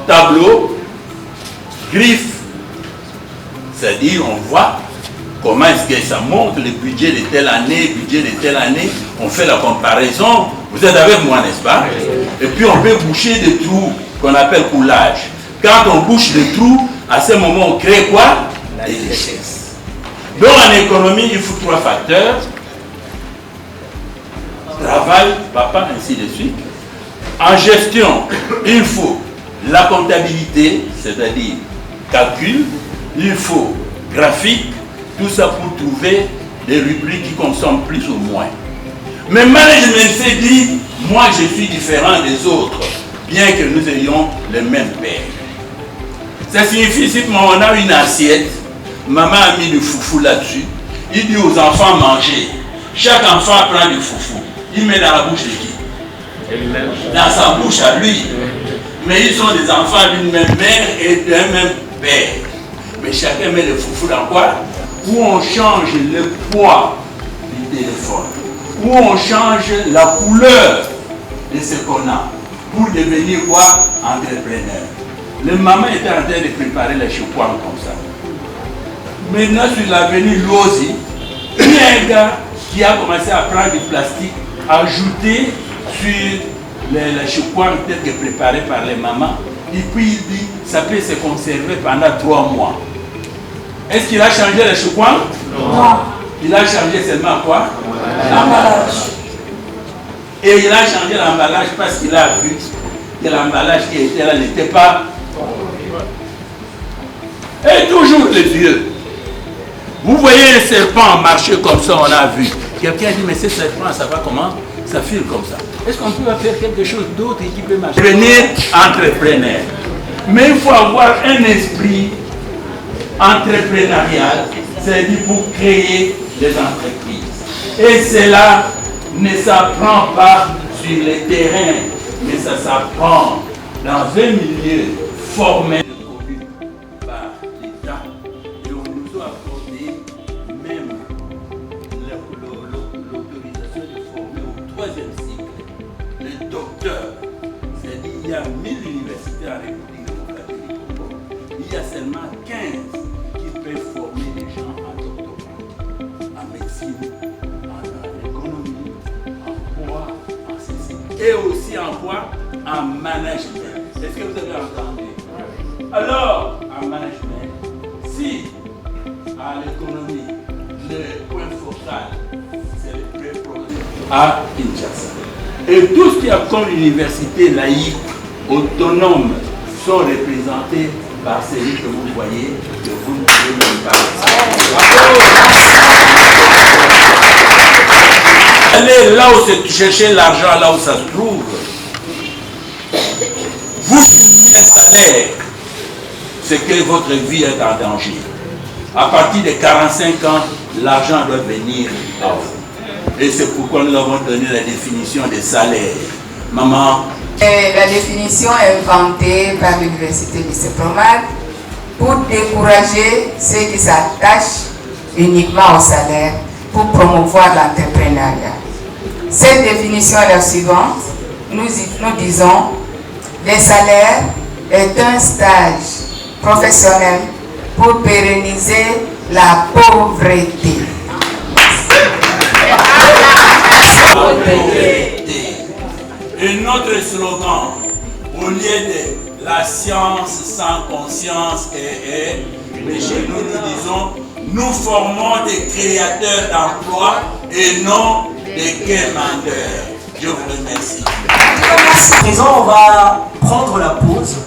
Tableau, griffe. C'est-à-dire, on voit comment est-ce que ça monte, le budget de telle année, on fait la comparaison. Vous êtes avec moi, n'est-ce pas? Et puis on peut boucher des trous qu'on appelle coulage. Quand on bouche des trous, à ce moment on crée quoi? Des richesses. Donc en économie, il faut 3 facteurs. Travail, papa, ainsi de suite. En gestion, il faut la comptabilité, c'est-à-dire calcul. Il faut graphique, tout ça pour trouver des rubriques qui consomment plus ou moins. Mais management s'est dit, moi je suis différent des autres, bien que nous ayons le même père. Ça signifie simplement on a une assiette, maman a mis du foufou là-dessus, il dit aux enfants manger. Chaque enfant prend du foufou, il met dans la bouche de qui? Dans sa bouche à lui. Mais ils sont des enfants d'une même mère et d'un même père. Mais chacun met le foufou dans quoi? Où on change le poids du téléphone, où on change la couleur de ce qu'on a pour devenir quoi? Entrepreneur. Le maman était en train de préparer les chouquans comme ça. Maintenant sur l'avenue Lozi, il y a un gars qui a commencé à prendre du plastique, ajouter sur les chouquans peut-être que préparés par les mamans, et puis il dit ça peut se conserver pendant 3 mois. Est-ce qu'il a changé les chouquans? Non. Il a changé seulement quoi? L'emballage. Et il a changé l'emballage parce qu'il a vu que l'emballage qui était là n'était pas. Et toujours les yeux. Vous voyez un serpent marcher comme ça, on a vu. Quelqu'un dit, mais ce serpent, ça va comment? Ça file comme ça. Est-ce qu'on peut faire quelque chose d'autre qui peut marcher? Devenir entrepreneur. Mais il faut avoir un esprit entrepreneurial, c'est-à-dire pour créer des entreprises. Et cela ne s'apprend pas sur les terrains, mais ça s'apprend dans un milieu formel connu par l'État. Et on nous a accordé même l'autorisation de former au 3e cycle les docteurs. C'est-à-dire qu'il y a 1000 universités en République démocratique du Congo. Il y a seulement 15 qui peuvent former les gens en doctorat, en médecine, en économie, en droit, en ceci. Et aussi en quoi? En management. Est-ce que vous avez entendu? Alors, en management, si à l'économie, le point focal, c'est le pré-programme à Kinshasa. Et tout ce qui a comme université laïque, autonome, sont représentés par celui que vous voyez, que vous ne pouvez même pas. Allez là où c'est chercher l'argent, là où ça se trouve. Vous gagnez un salaire, c'est que votre vie est en danger. À partir de 45 ans, l'argent doit venir à vous. Et c'est pourquoi nous avons donné la définition des salaires. Maman. La définition est inventée par l'université de Sepromad pour décourager ceux qui s'attachent uniquement au salaire pour promouvoir l'entrepreneuriat. Cette définition est la suivante. Nous disons, le salaire est un stage professionnel pour pérenniser la pauvreté. Et notre slogan, au lieu de la science sans conscience mais chez nous, nous disons, nous formons des créateurs d'emplois et non De quel menteur? Je vous remercie. À présent, on va prendre la pause.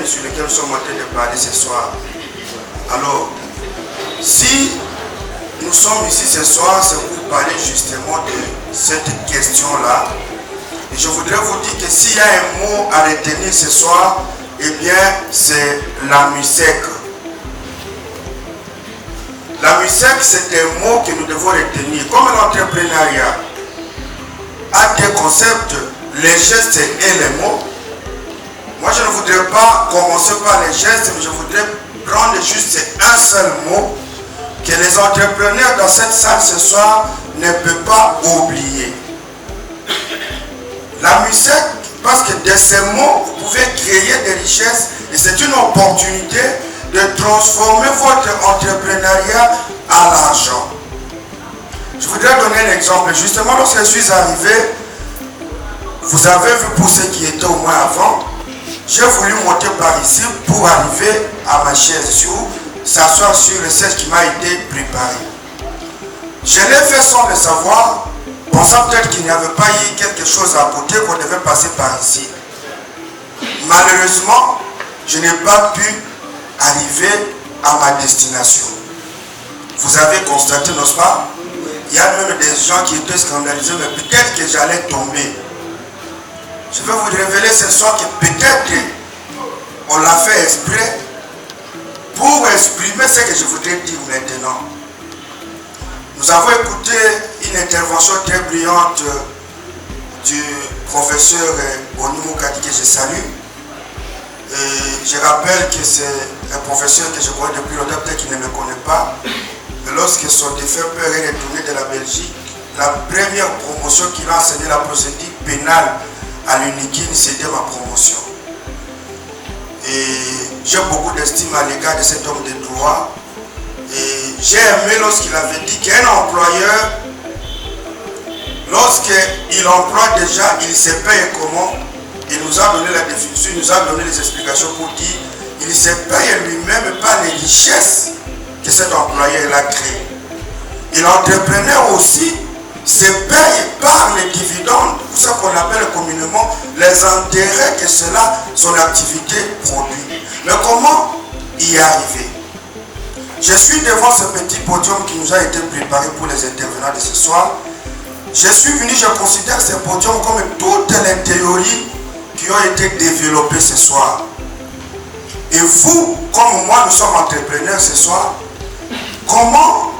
Sur lesquels nous sommes en train de parler ce soir. Alors, si nous sommes ici ce soir, c'est pour parler justement de cette question-là. Et je voudrais vous dire que s'il y a un mot à retenir ce soir, eh bien, c'est la MUSEC. La MUSEC, c'est un mot que nous devons retenir. Comme l'entrepreneuriat a des concepts, les gestes et les mots, moi, je ne voudrais pas commencer par les gestes, mais je voudrais prendre juste un seul mot que les entrepreneurs dans cette salle ce soir ne peuvent pas oublier. La MUSEC, parce que de ces mots, vous pouvez créer des richesses et c'est une opportunité de transformer votre entrepreneuriat à l'argent. Je voudrais donner un exemple. Justement, lorsque je suis arrivé, vous avez vu pour ceux qui étaient au moins avant, j'ai voulu monter par ici pour arriver à ma chaise, s'asseoir sur le siège qui m'a été préparé. Je l'ai fait sans le savoir, pensant peut-être qu'il n'y avait pas eu quelque chose à côté, qu'on devait passer par ici. Malheureusement, je n'ai pas pu arriver à ma destination. Vous avez constaté, n'est-ce pas? Il y a même des gens qui étaient scandalisés, mais peut-être que j'allais tomber. Je vais vous révéler ce soir que peut-être on l'a fait exprès pour exprimer ce que je voudrais dire maintenant. Nous avons écouté une intervention très brillante du professeur Onimo Kadi que je salue. Et je rappelle que c'est un professeur que je connais depuis longtemps, peut-être qu'il ne me connaît pas. Mais lorsque son défunt père est retourné de la Belgique, la première promotion qu'il a enseigné, la procédure pénale à l'UNIKIN, c'était ma promotion. Et j'ai beaucoup d'estime à l'égard de cet homme de droit. Et j'ai aimé lorsqu'il avait dit qu'un employeur, lorsqu'il emploie déjà, il se paye comment? Il nous a donné la définition, il nous a donné les explications pour dire qu'il se paye lui-même par les richesses que cet employeur a créées. Et l'entrepreneur aussi se paye par les dividendes, ce qu'on appelle communément les intérêts que cela, son activité produit. Mais comment y arriver? Je suis devant ce petit podium qui nous a été préparé pour les intervenants de ce soir. Je suis venu, je considère ce podium comme toutes les théories qui ont été développées ce soir. Et vous, comme moi, nous sommes entrepreneurs ce soir. Comment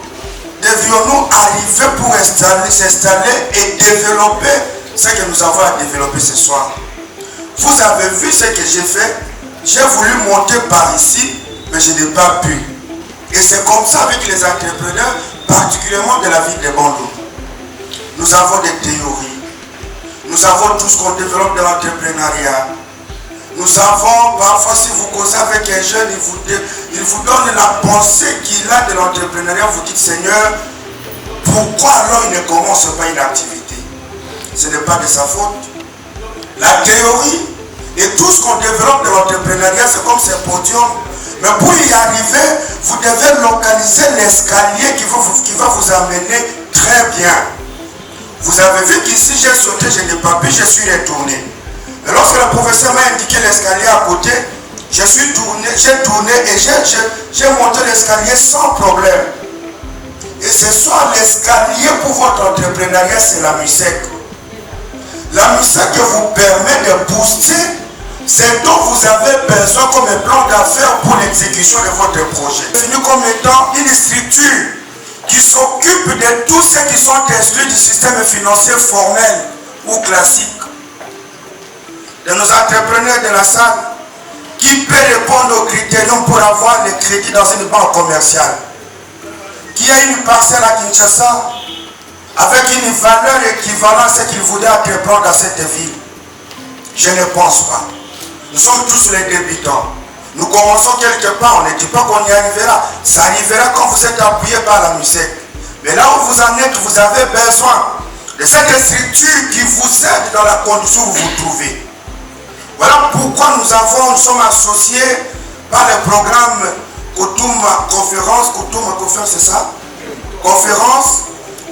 devions-nous arriver pour s'installer et développer ce que nous avons à développer ce soir? Vous avez vu ce que j'ai fait. J'ai voulu monter par ici, mais je n'ai pas pu. Et c'est comme ça avec les entrepreneurs, particulièrement de la ville de Bandung. Nous avons des théories. Nous avons tout ce qu'on développe dans l'entrepreneuriat. Nous avons, parfois si vous causez avec un jeune, il vous donne la pensée qu'il a de l'entrepreneuriat. Vous dites, Seigneur, pourquoi alors il ne commence pas une activité? Ce n'est pas de sa faute. La théorie et tout ce qu'on développe de l'entrepreneuriat, c'est comme ce podium. Mais pour y arriver, vous devez localiser l'escalier qui va vous amener très bien. Vous avez vu qu'ici j'ai sauté, je n'ai pas pu, je suis retourné. Et lorsque le professeur m'a indiqué l'escalier à côté, j'ai tourné et j'ai monté l'escalier sans problème. Et ce soir, l'escalier pour votre entrepreneuriat, c'est la MUSEC. La MUSEC vous permet de booster c'est dont vous avez besoin comme un plan d'affaires pour l'exécution de votre projet. Défini comme étant une structure qui s'occupe de tous ceux qui sont exclus du système financier formel ou classique, de nos entrepreneurs de la salle, qui peut répondre aux critériums pour avoir les crédits dans une banque commerciale, qui a une parcelle à Kinshasa avec une valeur équivalente à ce qu'il voudrait entreprendre dans cette ville. Je ne pense pas. Nous sommes tous les débutants. Nous commençons quelque part, on ne dit pas qu'on y arrivera. Ça arrivera quand vous êtes appuyé par la musique. Mais là où vous en êtes, vous avez besoin de cette structure qui vous aide dans la condition où vous vous trouvez. Voilà pourquoi nous sommes associés par le programme Koutouma Conférence. Koutouma Conférence, c'est ça? Conférence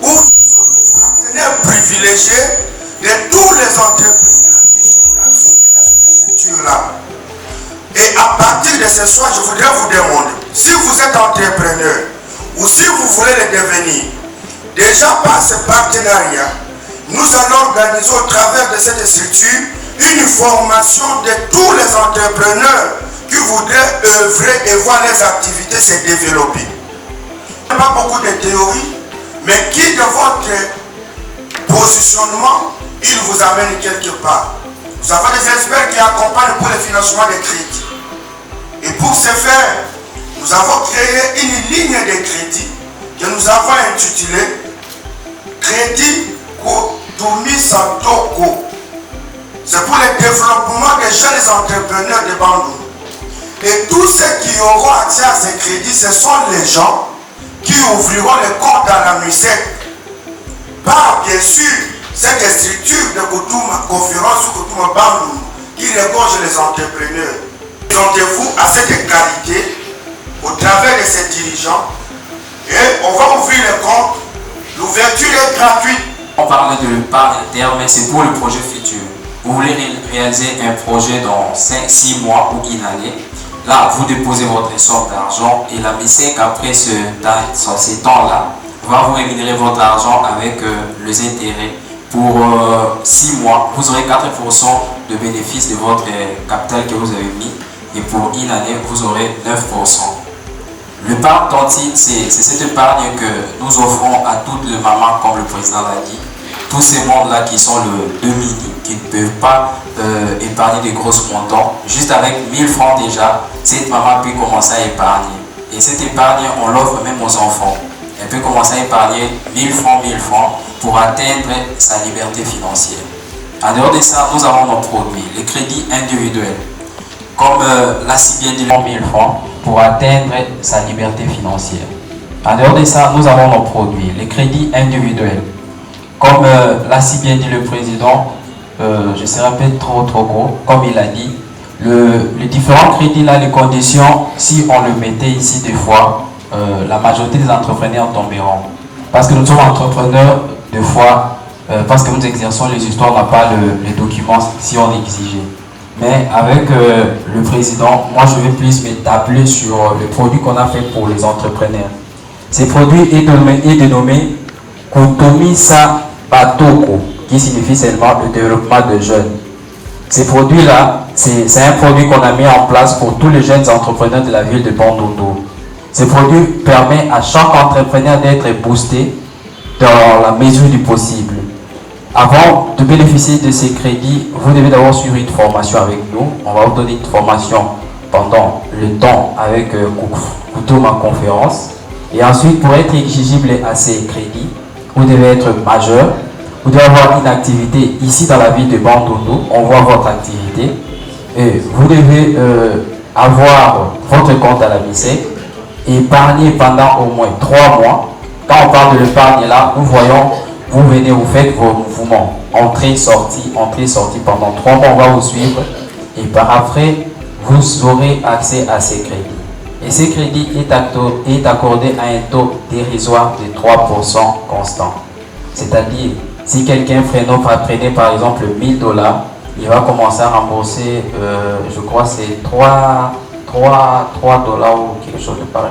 où nous sommes partenaires privilégiés de tous les entrepreneurs qui sont affiliés dans cette structure-là. Et à partir de ce soir, je voudrais vous demander, si vous êtes entrepreneur ou si vous voulez le devenir, déjà par ce partenariat, nous allons organiser au travers de cette structure une formation de tous les entrepreneurs qui voudraient œuvrer et voir les activités se développer. Pas beaucoup de théories, mais qui de votre positionnement, il vous amène quelque part. Nous avons des experts qui accompagnent pour le financement des crédits. Et pour ce faire, nous avons créé une ligne de crédit que nous avons intitulée Crédit Koutoumi Santoko. C'est pour le développement des jeunes entrepreneurs de Bandung. Et tous ceux qui auront accès à ces crédits, ce sont les gens qui ouvriront les comptes dans la musique. Par bien sûr, cette structure de Koutouma Conférence ou Koutouma Bandung qui regorge les entrepreneurs. Présentez-vous à cette qualité au travers de ces dirigeants et on va ouvrir les comptes. L'ouverture est gratuite. On parle de l'épargne interne, mais c'est pour le projet futur. Vous voulez réaliser un projet dans 5, 6 mois ou une année. Là, vous déposez votre somme d'argent et la MISEC, après ces temps-là, va vous rémunérer votre argent avec les intérêts. Pour 6 mois, vous aurez 4% de bénéfice de votre capital que vous avez mis. Et pour une année, vous aurez 9%. L'épargne tontine, c'est cette épargne que nous offrons à toutes les mamans, comme le président l'a dit. Tous ces mondes-là qui sont le demi, qui ne peuvent pas épargner des grosses montants. Juste avec 1000 francs déjà, cette maman peut commencer à épargner. Et cette épargne, on l'offre même aux enfants. Elle peut commencer à épargner 1000 francs pour atteindre sa liberté financière. En dehors de ça, nous avons nos produits, les crédits individuels. Comme l'a si bien dit, 1000 francs pour atteindre sa liberté financière. En dehors de ça, nous avons nos produits, les crédits individuels. Comme l'a si bien dit le président, je serai peut-être trop gros, comme il a dit, les différents crédits là, les conditions, si on le mettait ici des fois, la majorité des entrepreneurs tomberont. Parce que nous sommes entrepreneurs, des fois, parce que nous exerçons les histoires, on n'a pas les documents si on exigeait. Mais avec le président, moi je vais plus m'établir sur le produit qu'on a fait pour les entrepreneurs. Ces produits est dénommé Koutoumi Santoko, qui signifie seulement le développement de jeunes. Ces produits-là, c'est un produit qu'on a mis en place pour tous les jeunes entrepreneurs de la ville de Bandundu. Ces produits permettent à chaque entrepreneur d'être boosté dans la mesure du possible. Avant de bénéficier de ces crédits, vous devez d'abord suivre une formation avec nous. On va vous donner une formation pendant le temps avec Koutouma Conférence. Et ensuite, pour être éligible à ces crédits, vous devez être majeur. Vous devez avoir une activité ici dans la ville de Bandundu. On voit votre activité. Et vous devez avoir votre compte à la MISEC et épargner pendant au moins 3 mois. Quand on parle de l'épargne là, nous voyons, vous venez, vous faites vos mouvements. Entrée, sortie pendant 3 mois, on va vous suivre. Et par après, vous aurez accès à ces crédits. Et ces crédits est accordé à un taux dérisoire de 3% constant. C'est-à-dire, si quelqu'un prenait par exemple 1000 $, il va commencer à rembourser, je crois c'est 3 $, ou quelque chose de pareil,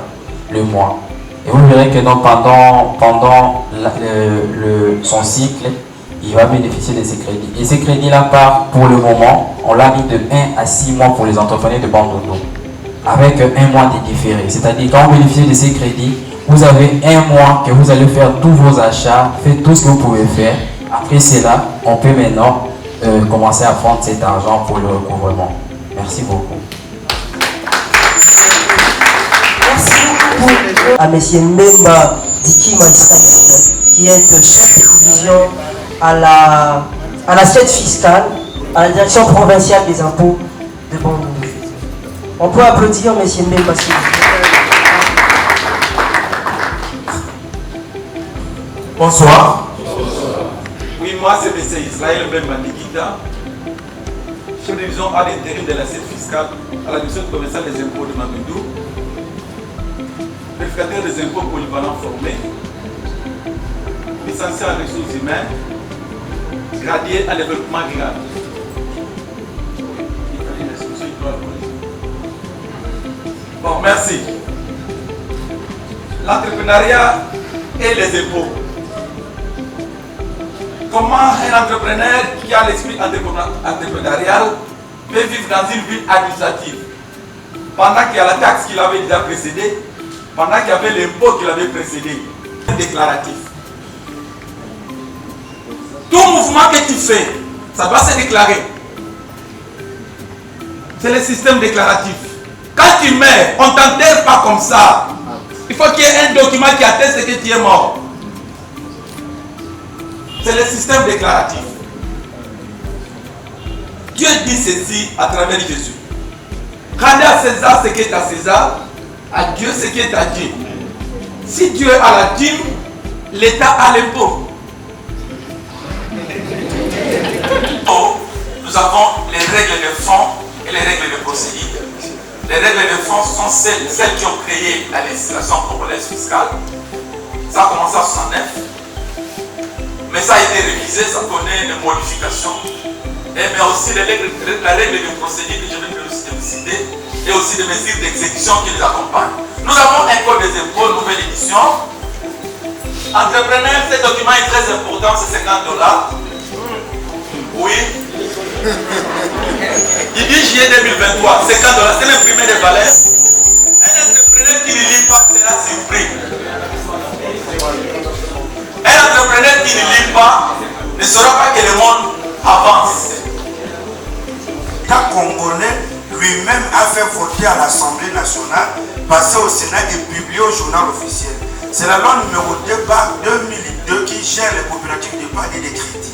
le mois. Et vous verrez que donc, pendant son cycle, il va bénéficier de ces crédits. Et ces crédits-là partent pour le moment on l'a mis de 1 à 6 mois pour les entrepreneurs de Bandundu, avec 1 mois de différé. C'est-à-dire, quand vous bénéficiez de ces crédits, vous avez 1 mois que vous allez faire tous vos achats, faites tout ce que vous pouvez faire. Après cela, on peut maintenant commencer à prendre cet argent pour le recouvrement. Merci beaucoup. Merci beaucoup. À M. Mbemba Dikima Israël, qui est chef de division à l'assiette fiscale, à la direction provinciale des impôts de Bandundu. On peut applaudir M. Mbemba s'il vous plaît. Bonsoir. Oui, moi c'est M. Israël Mbemba Dikita, chef de division à l'intérim de l'assiette fiscale à la direction provinciale des impôts de Bandundu, vérificateur des impôts polyvalent formé, licencié en ressources humaines, gradué en développement rural. Bon, merci. L'entrepreneuriat et les impôts. Comment un entrepreneur qui a l'esprit entrepreneurial peut vivre dans une ville administrative pendant qu'il y a la taxe qu'il avait déjà précédée, pendant qu'il y avait l'impôt qu'il avait précédé, déclaratif. Tout mouvement que tu fais, ça doit se déclarer. C'est le système déclaratif. Quand tu meurs, on ne t'enterre pas comme ça. Il faut qu'il y ait un document qui atteste que tu es mort. C'est le système déclaratif. Dieu dit ceci à travers Jésus. Rendez à César ce qui est à César, à Dieu ce qui est à Dieu. Si Dieu a la dîme, l'État a l'impôt. Nous avons les règles de fond et les règles de procédure. Les règles de fond sont celles qui ont créé la législation congolaise fiscale. Ça a commencé en 1969. Mais ça a été révisé, ça connaît des modifications. Mais aussi la règle de procédure que je vais vous citer, et aussi des mesures d'exécution qui les accompagnent. Nous avons un code des impôts, nouvelle édition. Entrepreneur, ce document est très important, c'est $50. Oui. Il dit juillet 2023, $50, c'est l'imprimé des valeurs. Un entrepreneur qui ne lit pas sera surpris. Un entrepreneur qui ne lit pas ne saura pas que le monde avance. L'État congolais lui-même a fait voter à l'Assemblée nationale, passer au Sénat et publier au journal officiel. C'est la loi numéro 2/2002 qui gère les coopératives d'épargne et de crédit.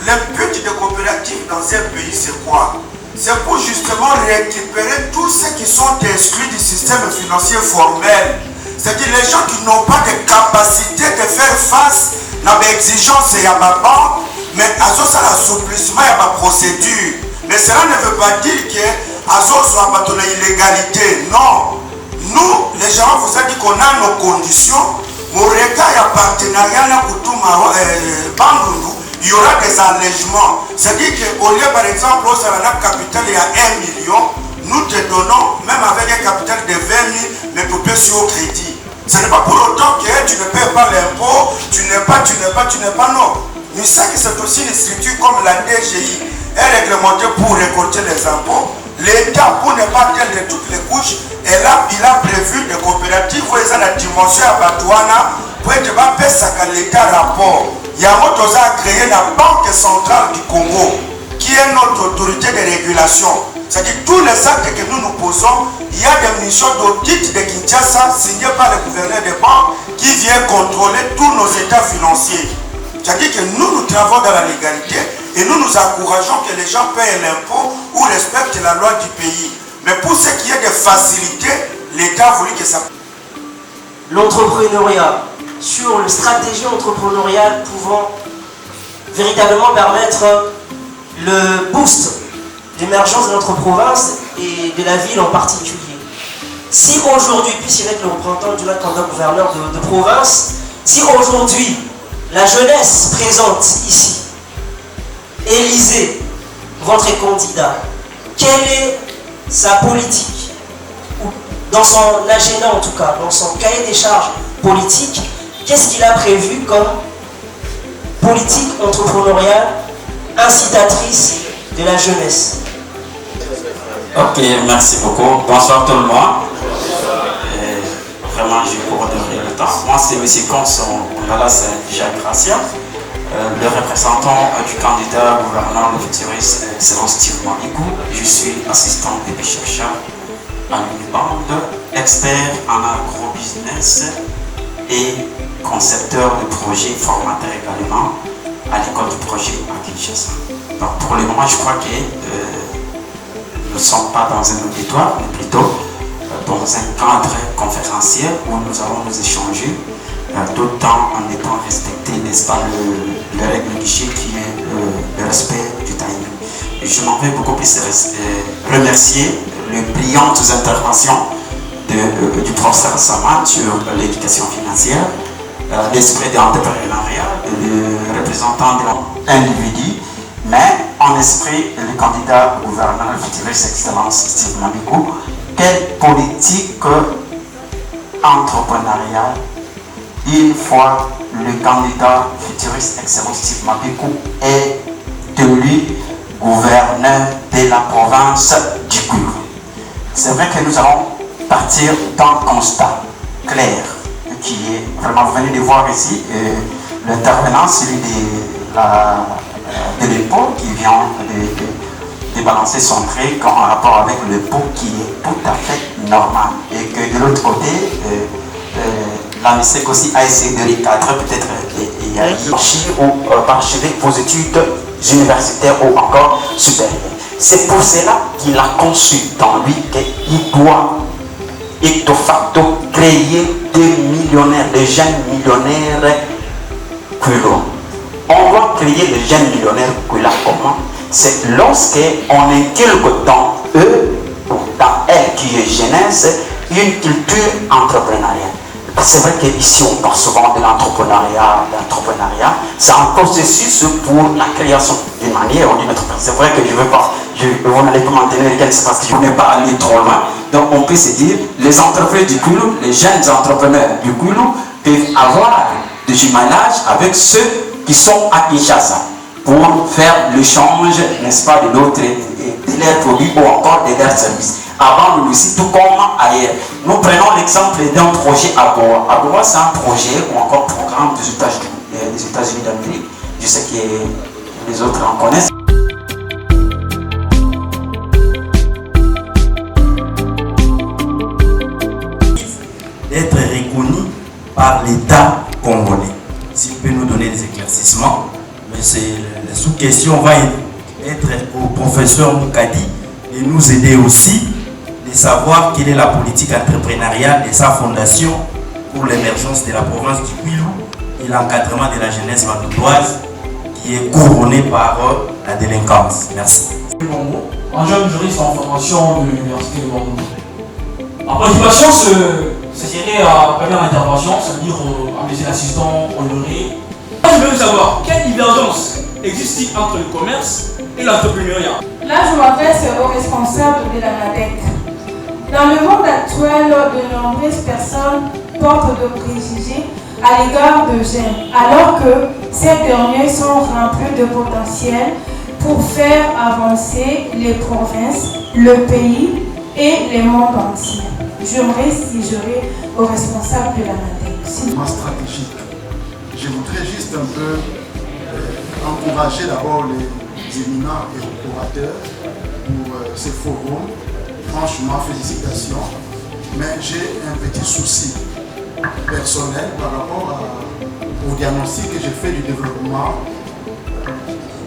Le but des coopératives dans un pays, c'est quoi? C'est pour justement récupérer tous ceux qui sont exclus du système financier formel. C'est-à-dire les gens qui n'ont pas de capacité de faire face à l'exigence et à ma banque, mais à l'assouplissement et à ma procédure. Mais cela ne veut pas dire que Azo soit pas ton illégalité. Non. Nous, les gens, vous avez dit qu'on a nos conditions. Mon regard et partenariat Bandundu, il y aura des allègements. C'est-à-dire qu'au lieu, par exemple, au Salanap Capital, il y a 1 million, nous te donnons, même avec un capital de 20 000, mais pour payer sur au crédit. Ce n'est pas pour autant que tu ne payes pas l'impôt, tu n'es pas, non. Mais ça, c'est aussi une structure comme la DGI est réglementée pour récolter les impôts. L'État, pour ne pas atteindre toutes les couches, il a prévu des coopératives où ils ont la dimension à Batouana pour être pas ça qu'à l'État rapport. Il y a créé la Banque centrale du Congo, qui est notre autorité de régulation. C'est-à-dire tous les actes que nous posons, il y a des missions d'audit de Kinshasa signées par le gouverneur des banques qui vient contrôler tous nos états financiers. C'est-à-dire que nous travaillons dans la légalité et nous encourageons que les gens payent l'impôt ou respectent la loi du pays. Mais pour ce qui est de facilité, l'État a voulu que ça... L'entrepreneuriat, sur une stratégie entrepreneuriale pouvant véritablement permettre le boost d'émergence de notre province et de la ville en particulier. Si aujourd'hui, puisqu'il est le représentant du gouverneur de province, si aujourd'hui la jeunesse présente ici, Élysée, votre candidat, quelle est sa politique, ou dans son agenda en tout cas, dans son cahier des charges politique, qu'est-ce qu'il a prévu comme politique entrepreneuriale incitatrice de la jeunesse? Ok, merci beaucoup. Bonsoir tout le monde. Vraiment, j'ai cours de le temps. Moi, c'est M. Conson Ngalas Jacques Gracia, le représentant du candidat gouverneur le futuriste Steve Mamikou. Je suis assistant et chercheur à l'Uniband, expert en agrobusiness et concepteur de projets, formateur également à l'école du projet à Kinshasa. Donc pour le moment, je crois que nous ne sommes pas dans un auditoire, mais plutôt dans un cadre conférenciel où nous allons nous échanger, tout en étant respecté, n'est-ce pas, le règle du jeu qui est le respect du timing. Et je m'en vais beaucoup plus remercier les brillantes interventions du professeur Saman sur l'éducation financière, l'esprit de l'entrepreneuriat, le représentant de l'individu, mais en esprit, le candidat gouverneur futuriste Excellence Steve Mamikou. Quelle politique entrepreneuriale, une fois le candidat futuriste Excellence Steve Mamikou est élu gouverneur de la province du Kwilu? C'est vrai que nous allons partir d'un constat clair qui est vraiment, vous venez de voir ici l'intervenant, celui de l'épaule qui vient de balancer son trait en rapport avec le pot qui est tout à fait normal. Et que de l'autre côté, l'ANISEC aussi a essayé de recadrer peut-être et a parchever vos études universitaires ou encore supérieures. C'est pour cela qu'il a conçu dans lui qu'il doit et de facto créer des millionnaires, des jeunes millionnaires Kwilu. On doit créer les jeunes millionnaires Kwilu comment? C'est lorsqu'on inculque dans eux, dans elle qui est jeunesse, une culture entrepreneuriale. C'est vrai qu'ici on parle souvent de l'entrepreneuriat. L'entrepreneuriat, c'est un processus pour la création d'une manière ou d'une autre. C'est vrai que je ne veux pas, vous n'allez pas m'en tenir c'est parce que je ne vais pas aller trop loin. Donc on peut se dire, les entrepreneurs du Kwilu, les jeunes entrepreneurs du Kwilu peuvent avoir des jumelages avec ceux qui sont à Kinshasa pour faire l'échange, n'est-ce pas, de leurs produits ou encore de leurs services. Avant nous aussi, tout comme ailleurs. Nous prenons l'exemple d'un projet AGOA. AGOA, c'est un projet ou encore programme des États-Unis d'Amérique. Je sais que les autres en connaissent. Être reconnu par l'État congolais. S'il peut nous donner des éclaircissements, mais la sous-question va être au professeur Moukadi et nous aider aussi de savoir quelle est la politique entrepreneuriale de sa fondation pour l'émergence de la province du Kwilu et l'encadrement de la jeunesse mandoudoise qui est couronnée par la délinquance. Merci. Un jeune juriste en formation de l'Université de Bordeaux. Ma préoccupation serait à première intervention, c'est-à-dire à mes assistants honorés. Je veux savoir quelle divergence existe-t-il entre le commerce et l'entrepreneuriat. Là, je m'adresse aux responsables de la NADEC. Dans le monde actuel, de nombreuses personnes portent de préjugés à l'égard de jeunes, alors que ces derniers sont remplis de potentiel pour faire avancer les provinces, le pays et le monde entier. J'aimerais suggérer aux responsables de la NADEC. Ma stratégique. Je voudrais juste un peu encourager d'abord les éminents et orateurs pour ce forum. Franchement, félicitations. Mais j'ai un petit souci personnel par rapport au diagnostic que j'ai fait du développement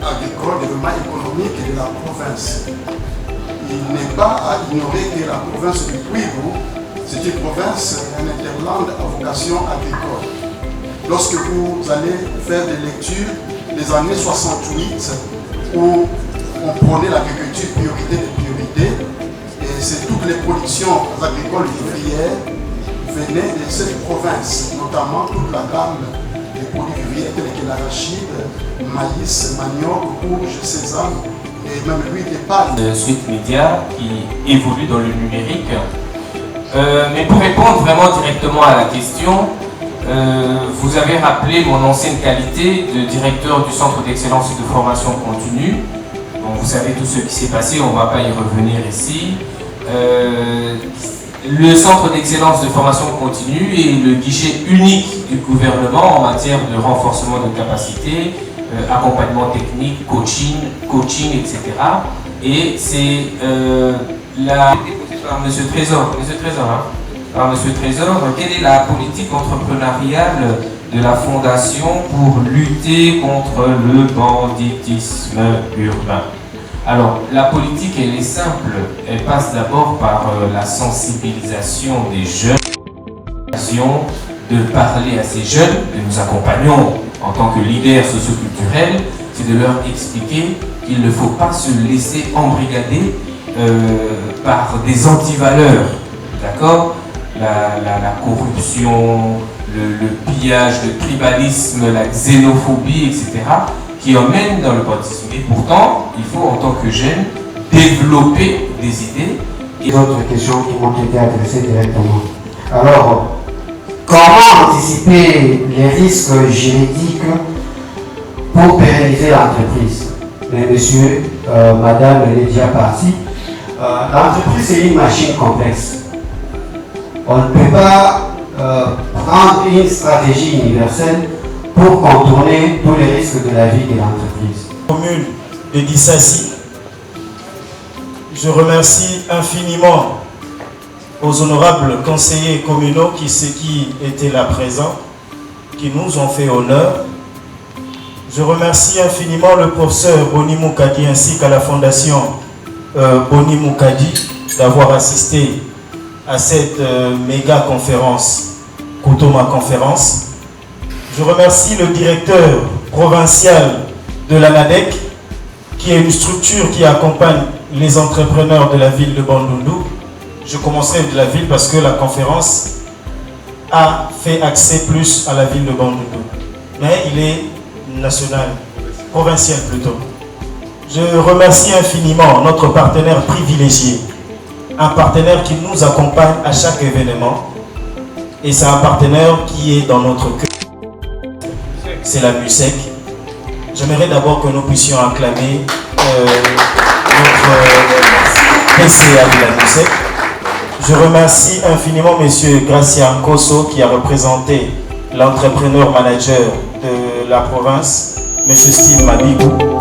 agricole, développement économique de la province. Il n'est pas à ignorer que la province du Kwilu, c'est une province, un interland à vocation agricole. Lorsque vous allez faire des lectures des années 68, où on prenait l'agriculture priorité de priorité, et c'est toutes les productions agricoles vivrières venaient de cette province, notamment toute la gamme des produits vivriers tels que l'arachide, maïs, manioc, courge, sésame et même l'huile de palme. De Suite Média qui évolue dans le numérique. Mais pour répondre vraiment directement à la question, vous avez rappelé mon ancienne qualité de directeur du Centre d'excellence et de formation continue. Bon, vous savez tout ce qui s'est passé, on ne va pas y revenir ici. Le centre d'excellence de formation continue est le guichet unique du gouvernement en matière de renforcement de capacité, accompagnement technique, coaching, etc. Et c'est par M. Trésor. M. Trésor, quelle est la politique entrepreneuriale de la Fondation pour lutter contre le banditisme urbain? Alors, la politique, elle est simple. Elle passe d'abord par la sensibilisation des jeunes, de parler à ces jeunes, que nous accompagnons en tant que leaders socioculturels, c'est de leur expliquer qu'il ne faut pas se laisser embrigader par des antivaleurs, d'accord? La corruption, le pillage, le tribalisme, la xénophobie, etc., qui emmènent dans le banditisme. Et pourtant, il faut en tant que jeune développer des idées. Et d'autres questions qui m'ont été adressées directement. Alors, comment anticiper les risques juridiques pour pérenniser l'entreprise? Mais monsieur, madame, elle est déjà partie. L'entreprise, c'est une machine complexe. On ne peut pas prendre une stratégie universelle pour contourner tous les risques de la vie de l'entreprise. Commune de Dissassi, je remercie infiniment aux honorables conseillers communaux qui étaient là présents, qui nous ont fait honneur. Je remercie infiniment le professeur Boni Moukadi ainsi qu'à la fondation Boni Moukadi d'avoir assisté à cette méga conférence, Koutoma conférence. Je remercie le directeur provincial de l'ANADEC, qui est une structure qui accompagne les entrepreneurs de la ville de Bandundu. Je commencerai de la ville parce que la conférence a fait accès plus à la ville de Bandundu. Mais il est national, provincial plutôt. Je remercie infiniment notre partenaire privilégié, un partenaire qui nous accompagne à chaque événement. Et c'est un partenaire qui est dans notre cœur. C'est la MUSEC. J'aimerais d'abord que nous puissions acclamer notre PCA de la MUSEC. Je remercie infiniment M. Gracien Kosso qui a représenté l'entrepreneur manager de la province, M. Steve Mabigou.